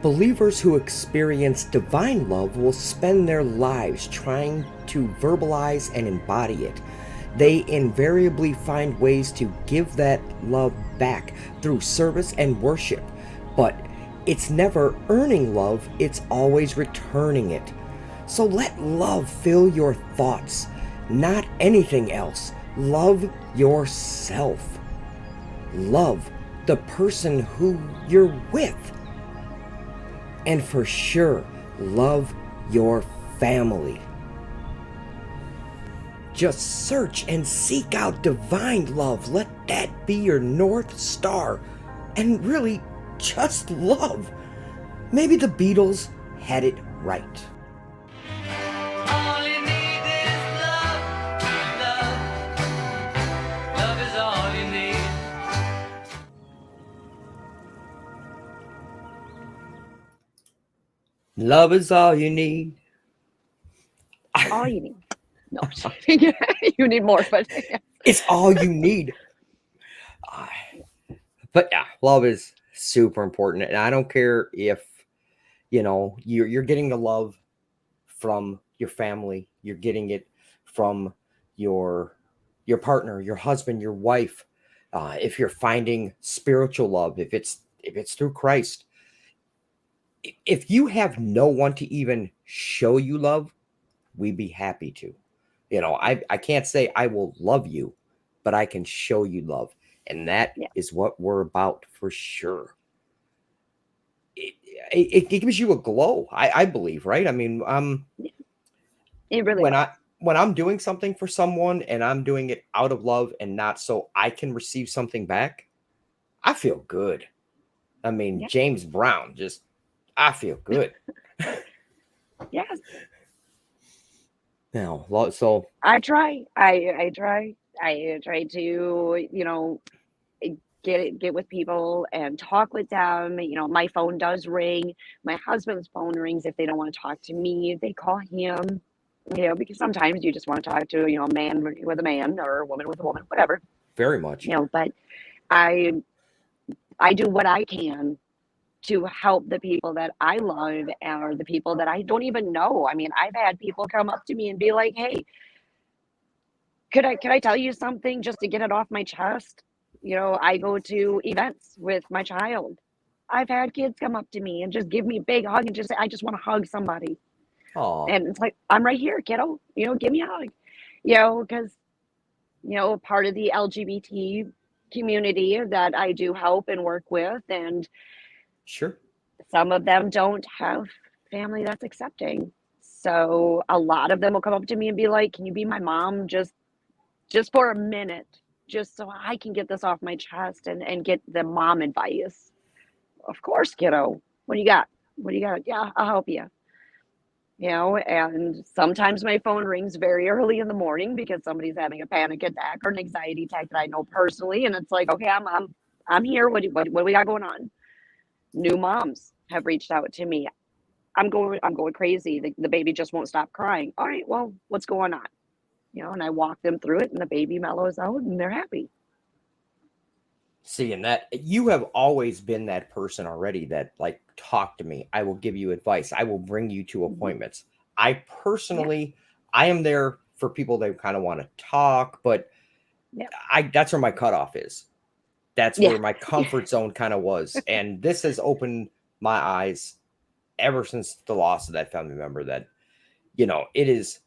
believers who experience divine love will spend their lives trying to verbalize and embody it. They invariably find ways to give that love back through service and worship. But it's never earning love, it's always returning it. So let love fill your thoughts, not anything else. Love yourself. Love the person who you're with. And for sure, love your family. Just search and seek out divine love. Let that be your North Star. And really, just love. Maybe the Beatles had it right. All you need is love. Love is all you need. All you need. No, you need more, but yeah. It's all you need. Ah, But yeah, love is super important, and I don't care if you're getting the love from your family, you're getting it from your your partner, your husband, your wife. If you're finding spiritual love, if it's through Christ, if you have no one to even show you love, we'd be happy to. I can't say I will love you, but I can show you love. And that Yeah, is what we're about for sure. It gives you a glow, I believe, right? I mean, it really when I does. when I'm doing something for someone and I'm doing it out of love and not so I can receive something back, I feel good. I mean, Yeah. James Brown, just I feel good. Yes. So I try. I try. I try to, get with people and talk with them. My phone does ring. My husband's phone rings if they don't want to talk to me. They call him. Because sometimes you just want to talk to, a man with a man or a woman with a woman, whatever. very much. But I I do what I can to help the people that I love or the people that I don't even know. I mean, I've had people come up to me and be like, "Hey, could I tell you something just to get it off my chest?" I go to events with my child. I've had kids come up to me and just give me a big hug and just say, "I just want to hug somebody." Oh, And it's like, "I'm right here, kiddo. Give me a hug." Because part of the LGBT community that I do help and work with, and sure. some of them don't have family that's accepting. So a lot of them will come up to me and be like, "Can you be my mom just for a minute, just so I can get this off my chest and get the mom advice?" Of course, kiddo. What do you got? What do you got? Yeah, I'll help you. And sometimes my phone rings very early in the morning because somebody's having a panic attack or an anxiety attack that I know personally, and it's like, okay, I'm here. What do we got going on? New moms have reached out to me. I'm going crazy. The baby just won't stop crying. All right, well, what's going on? And I walk them through it, and the baby mellows out and they're happy. Seeing that you have always been that person already that like talk to me. I will give you advice. I will bring you to Hmm. appointments. I Yeah, personally, I am there for people that kind of want to talk, but yeah, I that's where my cutoff is. That's yeah, where my comfort zone kind of was. And this has opened my eyes ever since the loss of that family member that, it is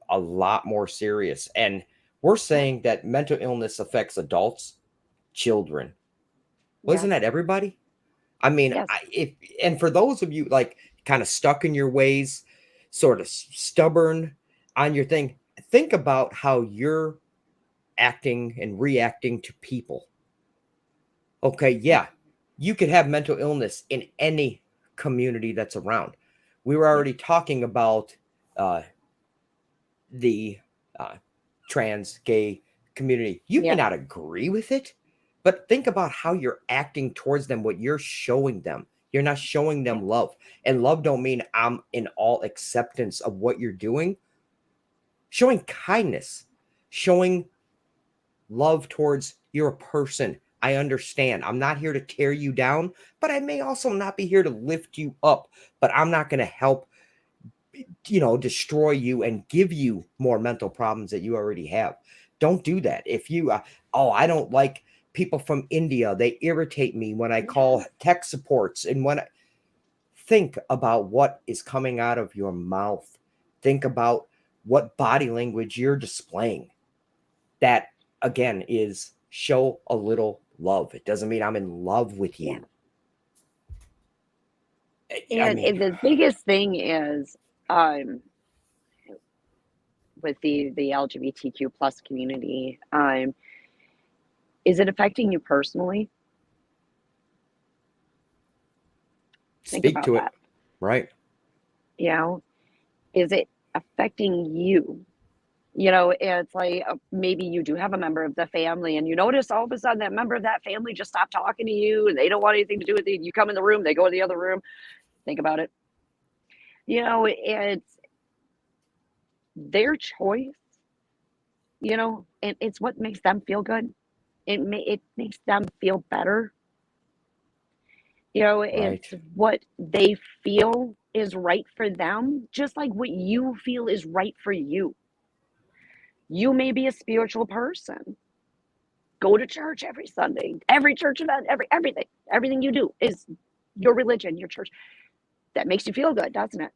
a lot more serious. And we're yeah, saying that mental illness affects adults, children. Well, isn't yes, that everybody? I mean, yes, if and for those of you like kind of stuck in your ways, sort of stubborn on your thing, think about how you're acting and reacting to people. Okay, yeah, yeah, you could have mental illness in any community that's around. We were yeah, already talking about uh, the uh, trans gay community. You may yeah, not agree with it, but think about how you're acting towards them, what you're showing them. You're not showing yeah, them love. And love don't mean I'm in all acceptance of what you're doing. Showing kindness, showing love towards you're a person. I understand. I'm not here to tear you down, but I may also not be here to lift you up. But I'm not going to help destroy you and give you more mental problems that you already have. Don't do that. If you I don't like people from India, they irritate me when I call yes, tech supports. And think about what is coming out of your mouth, think about what body language you're displaying. That again is show a little love. It doesn't mean I'm in love with yeah. you. I And, mean, and the biggest thing is, um, with the LGBTQ plus community, is it affecting you personally? Think speak about to it, that. right? You know, is it affecting you? It's like, maybe you do have a member of the family, and you notice all of a sudden that member of that family just stopped talking to you, and they don't want anything to do with you. You come in the room, they go to the other room. Think about it. It's their choice, and it's what makes them feel good. It makes them feel better. Right. It's what they feel is right for them, just like what you feel is right for you. You may be a spiritual person. Go to church every Sunday, every church event, everything you do is your religion, your church. That makes you feel good, doesn't it?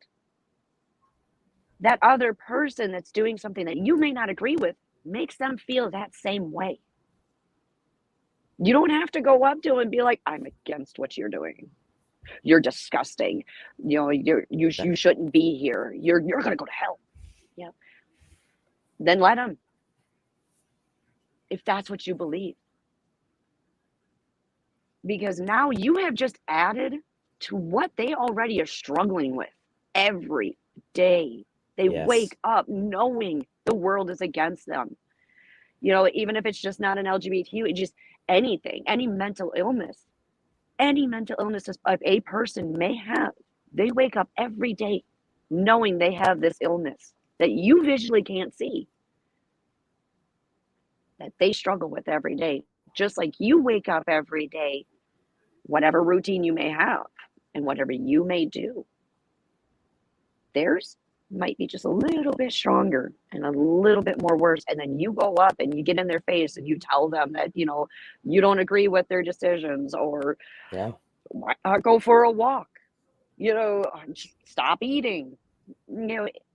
That other person that's doing something that you may not agree with makes them feel that same way. You don't have to go up to them and be like, I'm against what you're doing. You're disgusting. You shouldn't be here. You're gonna go to hell. Yeah. Then let them, if that's what you believe. Because now you have just added to what they already are struggling with every day. They Yes. wake up knowing the world is against them. Even if it's just not an LGBTQ, it's just anything, any mental illness a person may have. They wake up every day knowing they have this illness that you visually can't see, that they struggle with every day. Just like you wake up every day, whatever routine you may have and whatever you may do, theirs might be just a little bit stronger and a little bit more worse. And then you go up and you get in their face and you tell them that, you don't agree with their decisions, or Yeah. go for a walk, stop eating.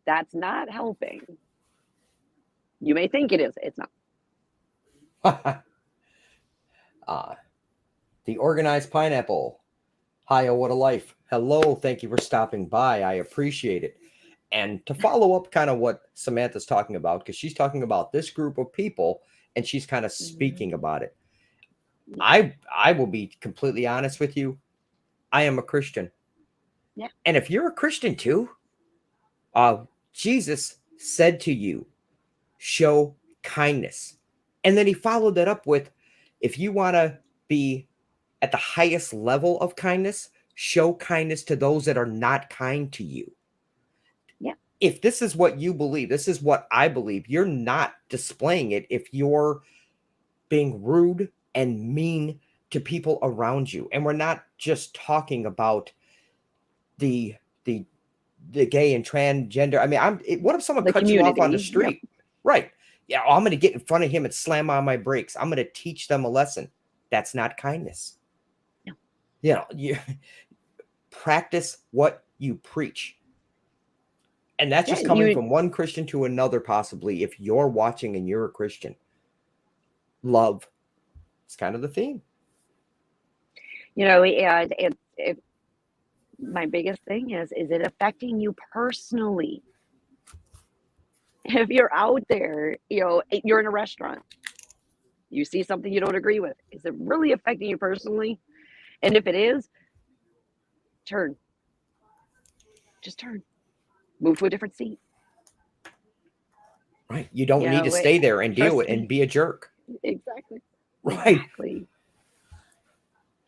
That's not helping. You may think it is, it's not. The organized pineapple. Hi, oh, what a life. Hello. Thank you for stopping by. I appreciate it. And to follow up kind of what Samantha's talking about, because she's talking about this group of people and she's kind of speaking about it. I will be completely honest with you. I am a Christian. Yeah. And if you're a Christian too, Jesus said to you, show kindness. And then he followed that up with, if you want to be at the highest level of kindness, show kindness to those that are not kind to you. Yeah. If this is what you believe, this is what I believe, you're not displaying it if you're being rude and mean to people around you. And we're not just talking about the gay and transgender. I mean, what if someone The cuts you off on the community. Yep. street? Right. Yeah, I'm going to get in front of him and slam on my brakes. I'm going to teach them a lesson. That's not kindness. No. You practice what you preach. And that's just coming from one Christian to another, possibly, if you're watching and you're a Christian. Love. It's kind of the theme. My biggest thing is it affecting you personally? If you're out there, you're in a restaurant, you see something you don't agree with, is it really affecting you personally? And if it is, turn. Just turn. Move to a different seat. Right. You don't need to stay there and deal with it and be a jerk. Exactly. Right. Exactly.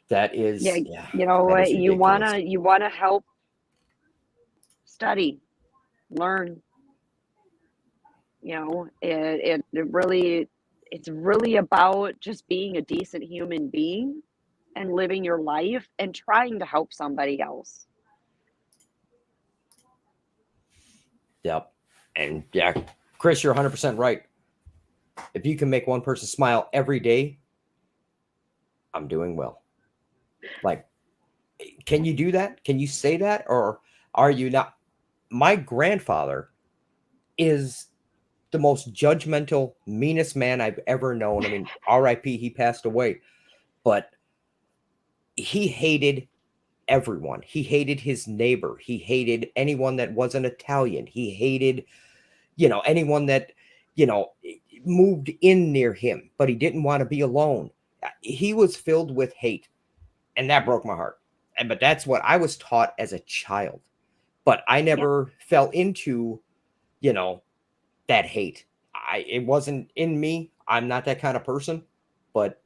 That is, you know what? You wanna help study, learn. It's really about just being a decent human being and living your life and trying to help somebody else. Yep. And yeah, Chris, you're 100% right. If you can make one person smile every day, I'm doing well. Like, can you do that? Can you say that? Or are you not? My grandfather is the most judgmental, meanest man I've ever known. I mean, RIP, he passed away. But he hated everyone. He hated his neighbor. He hated anyone that wasn't Italian. He hated, anyone that, moved in near him, but he didn't want to be alone. He was filled with hate. And that broke my heart. But that's what I was taught as a child. But I never fell into, that hate. It wasn't in me. I'm not that kind of person. But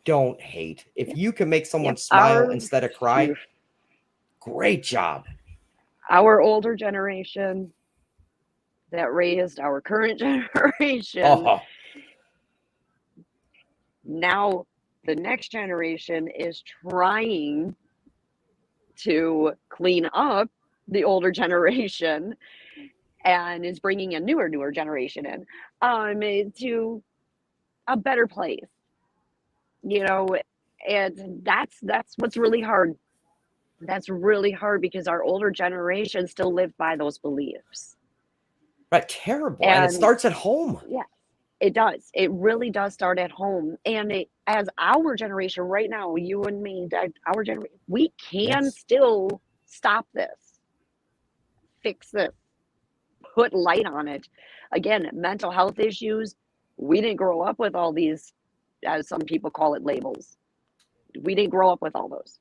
don't hate. If you can make someone smile instead of cry, great job. our older generation that raised our current generation, Oh, now the next generation is trying to clean up the older generation and is bringing a newer generation in to a better place, you know, and that's what's really hard. That's really hard because our older generation still live by those beliefs. right. Terrible. And it And starts at home. yeah, it does. It really does start at home. And as our generation right now, you and me, our generation, we can Yes. still stop this, fix this, put light on it. Again, mental health issues, we didn't grow up with all these, as some people call it, labels. We didn't grow up with all those.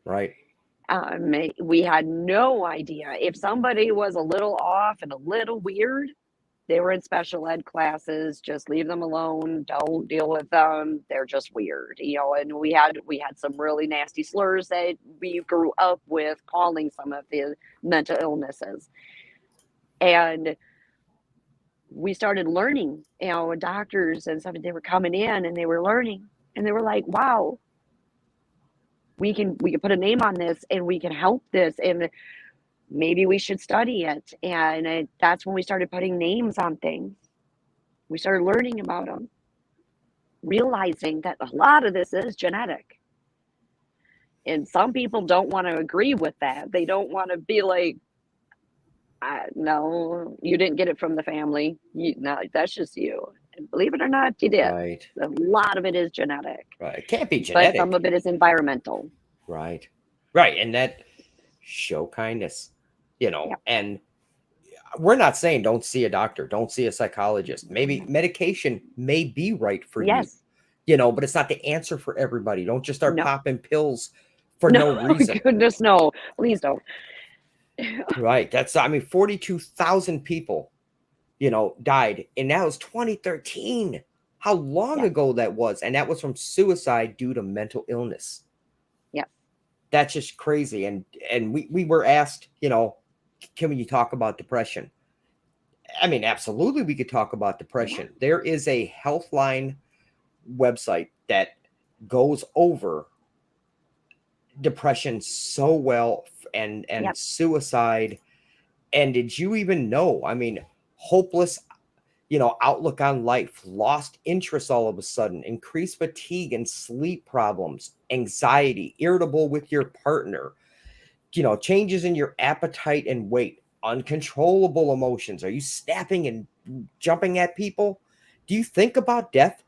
Right. We had no idea. If somebody was a little off and a little weird, they were in special ed classes. Just leave them alone. Don't deal with them. They're just weird, And we had some really nasty slurs that we grew up with calling some of the mental illnesses, and we started learning. Doctors and stuff. They were coming in and they were learning, and they were like, "Wow, we can put a name on this, and we can help this, and maybe we should study it." And that's when we started putting names on things. We started learning about them, realizing that a lot of this is genetic. And some people don't want to agree with that. They don't want to be like, no, you didn't get it from the family. No, that's just you. And believe it or not, you did. Right. A lot of it is genetic, Right. It can't be but some genetic. of it is environmental. Right. Right. And that show kindness, Yep. and we're not saying don't see a doctor, don't see a psychologist. Maybe medication may be right for you, Yes. but it's not the answer for everybody. Don't just start No. popping pills for No, no reason. goodness, no. Please don't. Right. 42,000 people, died. And that was 2013. How long Yeah. ago that was. And that was from suicide due to mental illness. Yeah. That's just crazy. And we were asked, can we talk about depression? I mean, absolutely, we could talk about depression. There is a Healthline website that goes over depression so well, and Yep. suicide. And did you even know? I mean, hopeless, outlook on life, lost interest all of a sudden, increased fatigue and sleep problems, anxiety, irritable with your partner, changes in your appetite and weight, uncontrollable emotions. Are you snapping and jumping at people? Do you think about death?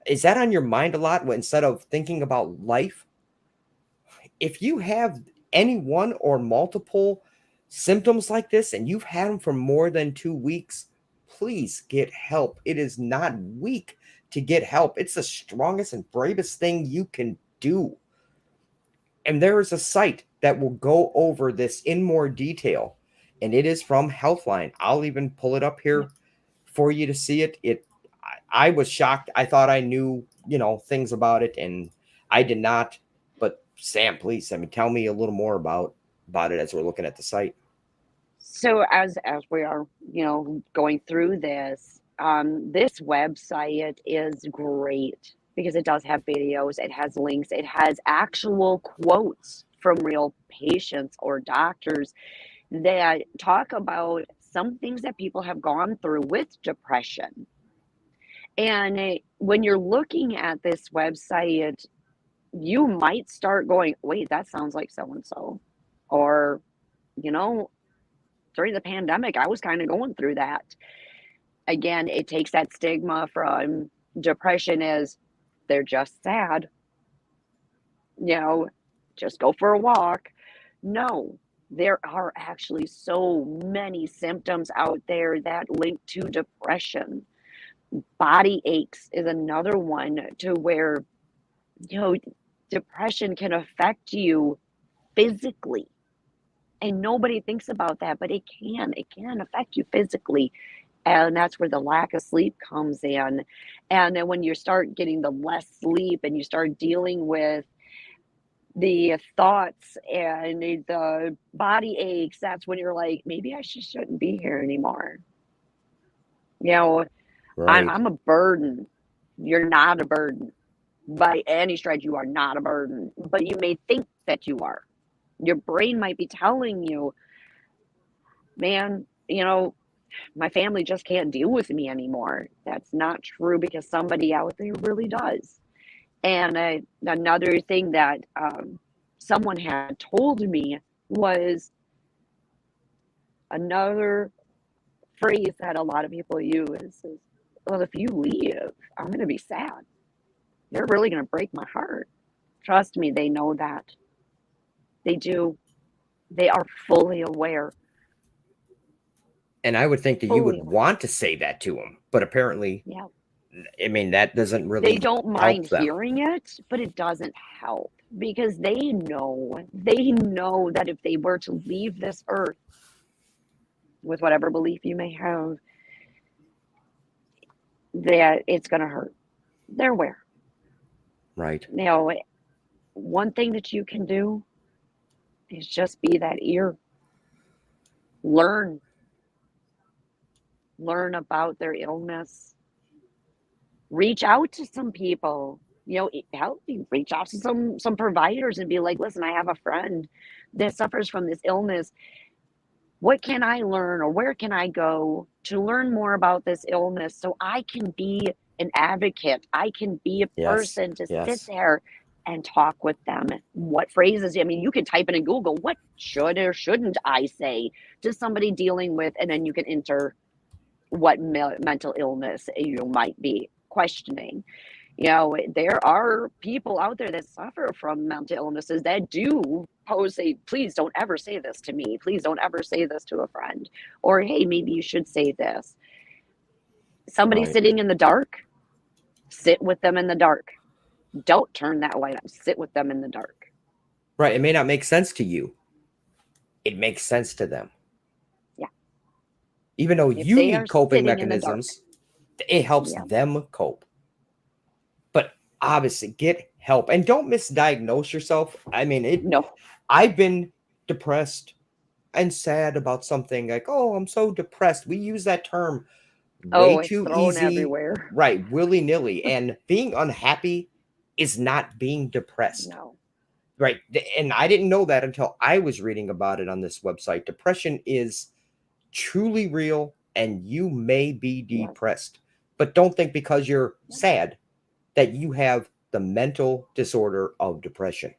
Is that on your mind a lot instead of thinking about life? If you have any one or multiple symptoms like this and you've had them for more than 2 weeks, please get help. It is not weak to get help. It's the strongest and bravest thing you can do. And there is a site that will go over this in more detail, and it is from Healthline. I'll even pull it up here for you to see it. I was shocked. I thought I knew, things about it, and I did not. But Sam, please, tell me a little more about it as we're looking at the site. So as we are, going through this, this website is great because it does have videos, it has links, it has actual quotes from real patients or doctors that talk about some things that people have gone through with depression. And when you're looking at this website, you might start going, wait, that sounds like so and so. Or, during the pandemic, I was kind of going through that. Again, it takes that stigma from depression as they're just sad, just go for a walk. No, there are actually so many symptoms out there that link to depression. Body aches is another one to where, depression can affect you physically. And nobody thinks about that, but it can affect you physically. And that's where the lack of sleep comes in. And then when you start getting the less sleep and you start dealing with the thoughts and the body aches, that's when you're like, maybe I just shouldn't be here anymore. You know, Right. I'm a burden. You're not a burden. By any stretch, you are not a burden, but you may think that you are. Your brain might be telling you, man, my family just can't deal with me anymore. That's not true because somebody out there really does. And another thing that someone had told me was another phrase that a lot of people use is, well, if you leave, I'm going to be sad. You're really going to break my heart. Trust me, they know that. They do. They are fully aware. And I would think that you would Fully aware. want to say that to them, but apparently, Yeah. I mean, that doesn't They really don't mind help them. hearing it, but it doesn't help because they know that if they were to leave this earth with whatever belief you may have, that it's going to hurt. They're aware. Right. One thing that you can do is just be that ear. Learn about their illness. Reach out to some people. Help you reach out to some providers and be like, listen, I have a friend that suffers from this illness. What can I learn, or where can I go to learn more about this illness so I can be an advocate? I can be a Yes. person to sit Yes. there and talk with them. What phrases, you can type it in Google, what should or shouldn't I say to somebody dealing with, and then you can enter what mental illness you might be questioning. There are people out there that suffer from mental illnesses that do pose please don't ever say this to me. Please don't ever say this to a friend. Or, hey, maybe you should say this. Somebody Right. sitting in the dark, sit with them in the dark. Don't turn that light on. Sit with them in the dark. Right. It may not make sense to you. It makes sense to them. Yeah. Even though If you they are need coping sitting in the dark. mechanisms, it helps Yeah. them cope. But obviously, get help and don't misdiagnose yourself. I mean, No. I've been depressed and sad about something like, oh, I'm so depressed. We use that term way Oh, it's too thrown easy, everywhere. right? Willy-nilly. And being unhappy is not being depressed. No. Right. And I didn't know that until I was reading about it on this website. Depression is truly real and you may be Yes. depressed. But don't think because you're Yeah. sad that you have the mental disorder of depression.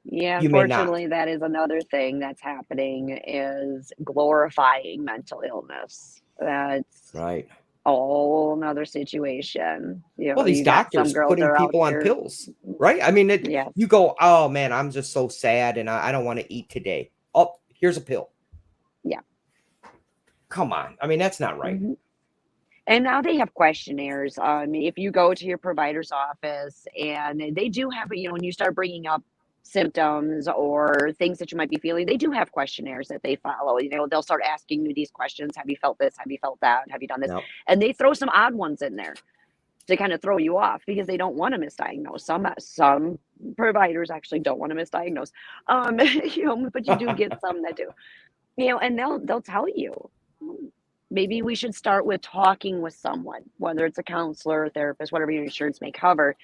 Yeah, You may not. unfortunately, that is another thing that's happening is glorifying mental illness. That's Right. a whole nother situation. Well, these You got some doctors girls putting are out people on here. pills, right? I mean, Yes. you go, oh man, I'm just so sad and I don't want to eat today. Oh, here's a pill. Yeah. Come on. I mean, that's not right. Mhm. And now they have questionnaires. If you go to your provider's office and they do have, when you start bringing up symptoms or things that you might be feeling, they do have questionnaires that they follow. They'll start asking you these questions. Have you felt this? Have you felt that? Have you done this? No. And they throw some odd ones in there to kind of throw you off because they don't want to misdiagnose. Some providers actually don't want to misdiagnose. But you do get some that do. And they'll tell you, maybe we should start with talking with someone, whether it's a counselor, a therapist, whatever your insurance may cover.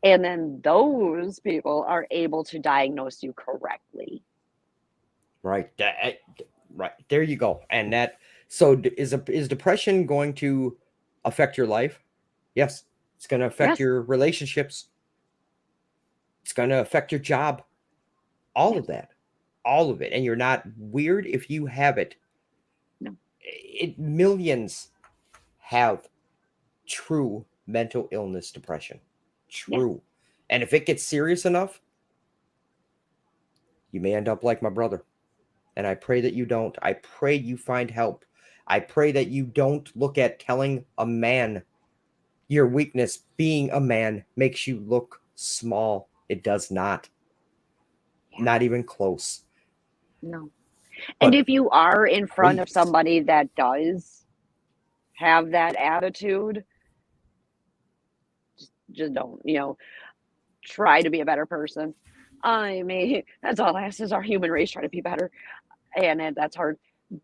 And then those people are able to diagnose you correctly. Right. Right. There you go. And is depression going to affect your life? Yes. It's going to affect Yes. your relationships. It's going to affect your job. All Yeah. of that. All of it. And you're not weird if you have it. No. Millions have true mental illness depression. True. And if it gets serious enough, you may end up like my brother. And I pray that you don't. I pray you find help. I pray that you don't look at telling a man your weakness. Being a man makes you look small. It does not. Yeah. Not even close. No. But And if you are in front of please. somebody that does have that attitude, just don't, try to be a better person. I mean, that's all I ask is our human race try to be better, and that's hard.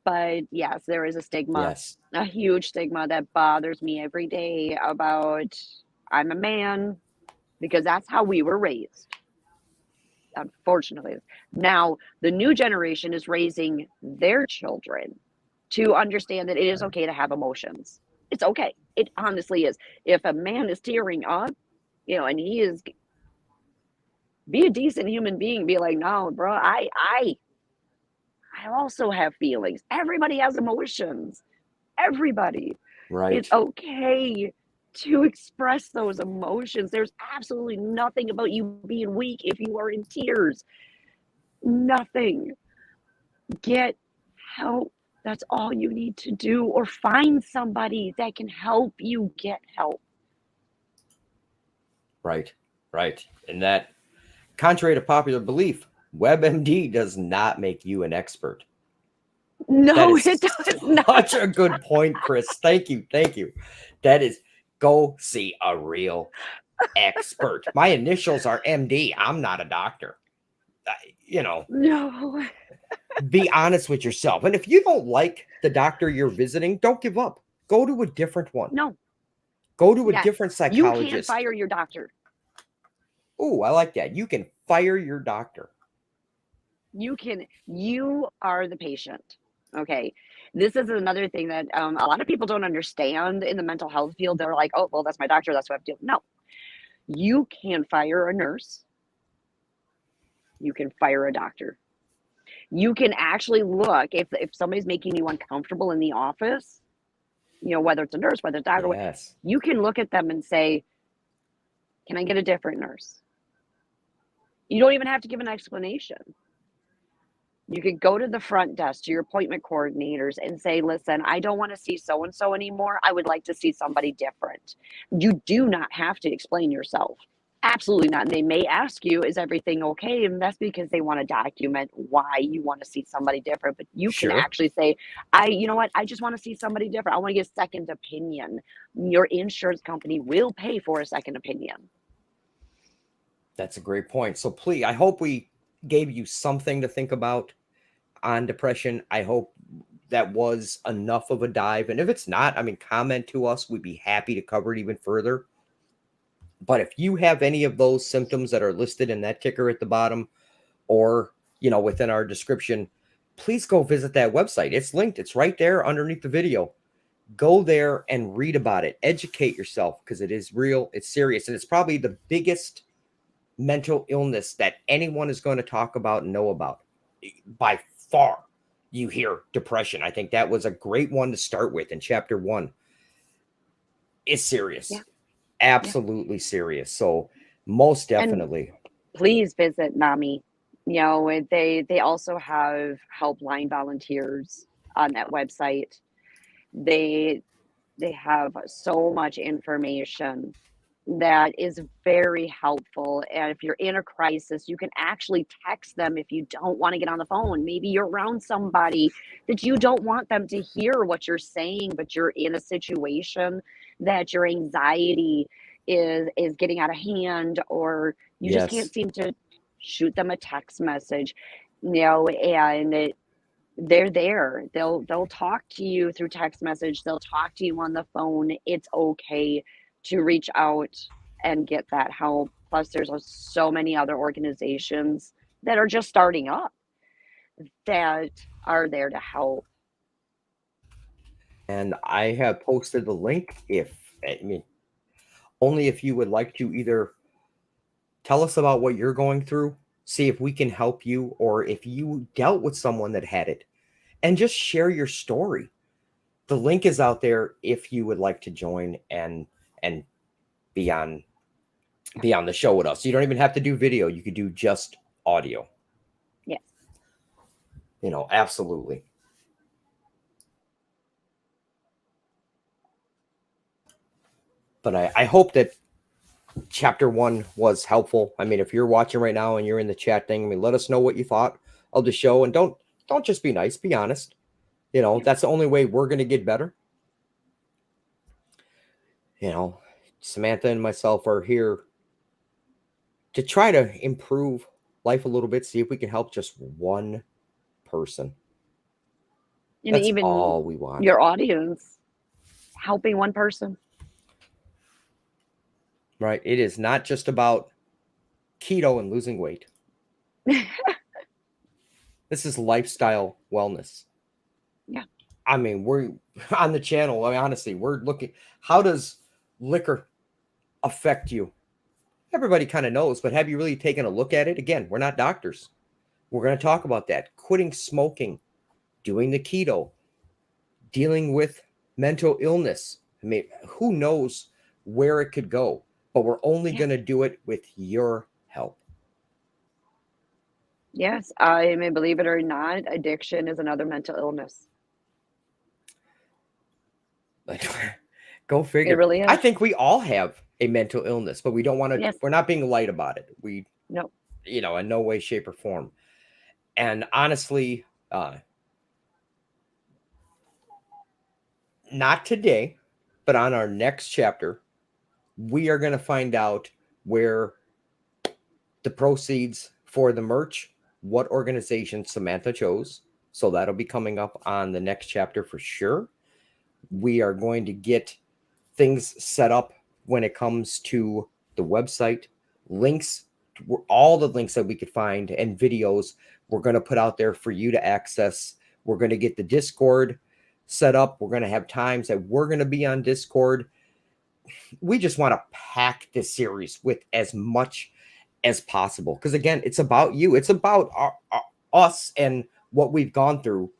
But yes, there is a stigma, Yes. a huge stigma that bothers me every day about I'm a man because that's how we were raised. Unfortunately, now the new generation is raising their children to understand that it is okay to have emotions. It's okay. It honestly is. If a man is tearing up, and he is, be a decent human being. Be like, no, bro, I also have feelings. Everybody has emotions. Everybody. Right. It's okay to express those emotions. There's absolutely nothing about you being weak if you are in tears. Nothing. Get help. That's all you need to do, or find somebody that can help you get help. Right. Right. And that, contrary to popular belief, WebMD does not make you an expert. That No, is it does not. such a good point, Chris. Thank you. Thank you. That is, go see a real expert. My initials are MD. I'm not a doctor. No. Be honest with yourself. And if you don't like the doctor you're visiting, don't give up. Go to a different one. No. Go to a Yes. different You can psychologist. fire your doctor. Oh, I like that. You can fire your doctor. You are the patient. Okay. This is another thing that a lot of people don't understand in the mental health field. They're like, oh, well, that's my doctor. That's what I have to do. No, you can fire a nurse. You can fire a doctor. You can actually look if somebody's making you uncomfortable in the office, whether it's a nurse, whether it's a doctor, Yes. you can look at them and say, can I get a different nurse? You don't even have to give an explanation. You could go to the front desk, to your appointment coordinators, and say, listen, I don't want to see so and so anymore. I would like to see somebody different. You do not have to explain yourself. Absolutely not. And they may ask you, is everything okay? And that's because they want to document why you want to see somebody different. But you can Sure. actually say, you know what? I just want to see somebody different. I want to get a second opinion. Your insurance company will pay for a second opinion. That's a great point. So please, I hope we gave you something to think about on depression. I hope that was enough of a dive. And if it's not, comment to us. We'd be happy to cover it even further. But if you have any of those symptoms that are listed in that ticker at the bottom, or, within our description, please go visit that website. It's linked. It's right there underneath the video. Go there and read about it. Educate yourself, because it is real. It's serious. And it's probably the biggest mental illness that anyone is going to talk about and know about. By far, you hear depression. I think that was a great one to start with in chapter 1. It's serious. Yeah. Absolutely serious. So most definitely. And please visit NAMI. They also have helpline volunteers on that website. They have so much information that is very helpful. And if you're in a crisis, you can actually text them if you don't want to get on the phone. Maybe you're around somebody that you don't want them to hear what you're saying, but you're in a situation that your anxiety is getting out of hand, or you just can't seem to shoot them a text message, and they're there. They'll talk to you through text message. They'll talk to you on the phone. It's okay to reach out and get that help. Plus, there's so many other organizations that are just starting up that are there to help. And I have posted the link. Only if you would like to either tell us about what you're going through, see if we can help you, or if you dealt with someone that had it, and just share your story. The link is out there if you would like to join and be on the show with us. You don't even have to do video. You could do just audio. Yes. Absolutely. But I hope that chapter 1 was helpful. If you're watching right now and you're in the chat thing, let us know what you thought of the show, and don't just be nice, be honest. That's the only way we're going to get better. Samantha and myself are here to try to improve life a little bit, see if we can help just one person. And That's even all we want. your audience, helping one person. Right? It is not just about keto and losing weight. This is lifestyle wellness. Yeah. I mean, we're on the channel. I mean, honestly, we're looking, how does liquor affect you? Everybody kind of knows, but have you really taken a look at it? Again, we're not doctors. We're going to talk about that. Quitting smoking, doing the keto, dealing with mental illness. I mean, who knows where it could go, but we're only Yeah. going to do it with your help. Yes, I mean, believe it or not, addiction is another mental illness. Go It figure. really I is. think we all have a mental illness, but we don't want to, Yes. we're not being light about it. We, No. in no way, shape, or form. And honestly, not today, but on our next chapter, we are going to find out where the proceeds for the merch, what organization Samantha chose. So that'll be coming up on the next chapter for sure. We are going to get things set up when it comes to the website, links, all the links that we could find, and videos we're going to put out there for you to access. We're going to get the Discord set up. We're going to have times that we're going to be on Discord. We just want to pack this series with as much as possible, because again, it's about you. It's about us and what we've gone through,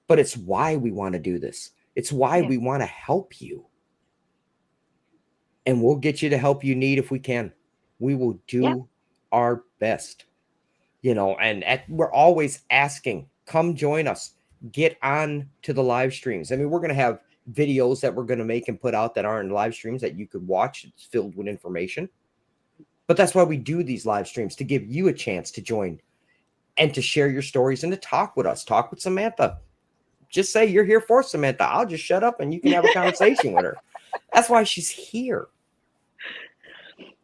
but it's why we want to do this. It's why we want to help you. And we'll get you the help you need if we can. We will do our best, and we're always asking, come join us, get on to the live streams. I mean, we're going to have videos that we're going to make and put out that aren't live streams that you could watch. It's filled with information. But that's why we do these live streams, to give you a chance to join and to share your stories and to talk with us, talk with Samantha. Just say you're here for Samantha. I'll just shut up and you can have a conversation with her. That's why she's here.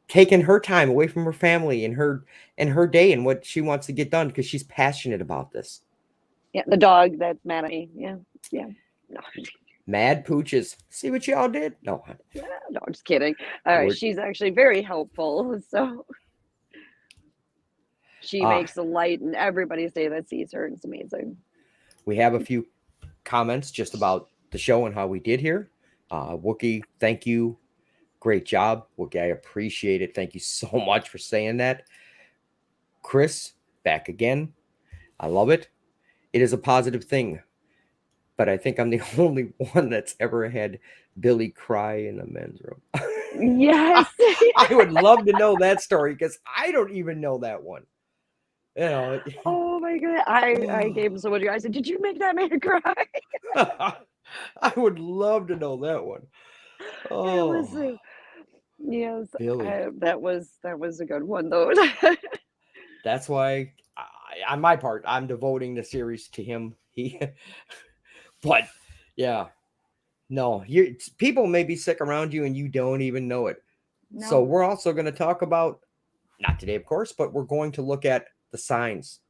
Taking her time away from her family and her day and what she wants to get done, because she's passionate about this. Yeah, the dog that's mad at me. Yeah. No, Mad pooches. See what y'all did? No, no, I'm just kidding. All right, she's actually very helpful. So she makes a light in everybody's day that sees her. It's amazing. We have a few comments just about the show and how we did here. Wookie, thank you. Great job, Wookie. I appreciate it. Thank you so much for saying that. Chris, back again. I love it. It is a positive thing. But I think I'm the only one that's ever had Billy cry in a men's room. Yes. I would love to know that story, because I don't even know that one. Oh my God. I gave him so much. I said, did you make that man cry? I would love to know that one. Oh, yes. Billy. That was a good one though. That's why on my part, I'm devoting the series to him. But yeah, no, people may be sick around you and you don't even know it. No. So we're also going to talk about, not today, of course, but we're going to look at the signs.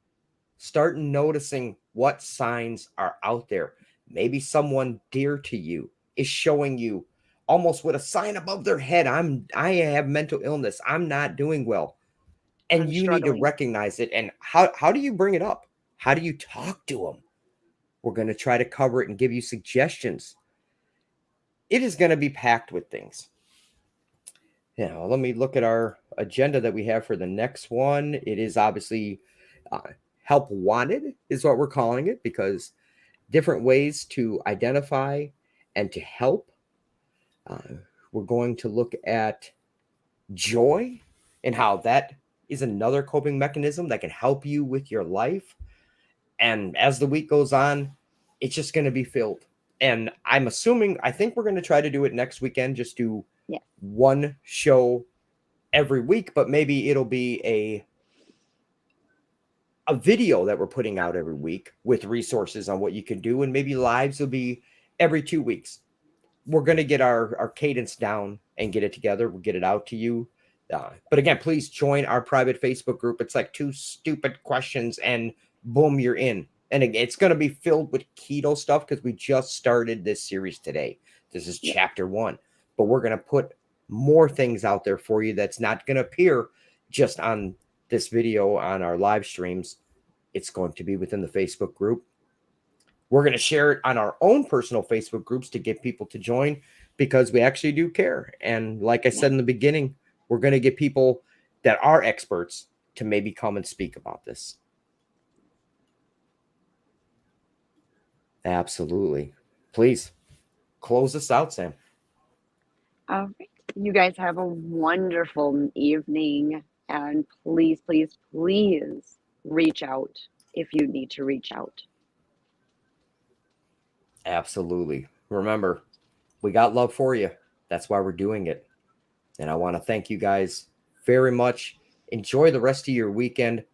Start noticing what signs are out there. Maybe someone dear to you is showing you almost with a sign above their head, I have mental illness. I'm not doing well. And you need to recognize it. And how do you bring it up? How do you talk to them? We're going to try to cover it and give you suggestions. It is going to be packed with things. Let me look at our agenda that we have for the next one. It is obviously help wanted is what we're calling it, because different ways to identify and to help. We're going to look at joy and how that is another coping mechanism that can help you with your life. And as the week goes on, it's just going to be filled. And I think we're going to try to do it next weekend, just do one show every week, but maybe it'll be a video that we're putting out every week with resources on what you can do. And maybe lives will be every 2 weeks. We're going to get our cadence down and get it together. We'll get it out to you But again, please join our private Facebook group. It's like 2 stupid questions and boom, you're in. And it's going to be filled with keto stuff because we just started this series today. This is Yeah. chapter 1, but we're going to put more things out there for you that's not going to appear just on this video on our live streams. It's going to be within the Facebook group. We're going to share it on our own personal Facebook groups to get people to join because we actually do care. And like I said in the beginning, we're going to get people that are experts to maybe come and speak about this. Absolutely. Please close us out, Sam. All right. You guys have a wonderful evening. And please, please, please reach out if you need to reach out. Absolutely. Remember, we got love for you. That's why we're doing it. And I want to thank you guys very much. Enjoy the rest of your weekend.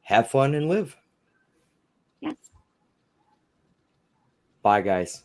Have fun and live. Yes. Bye, guys.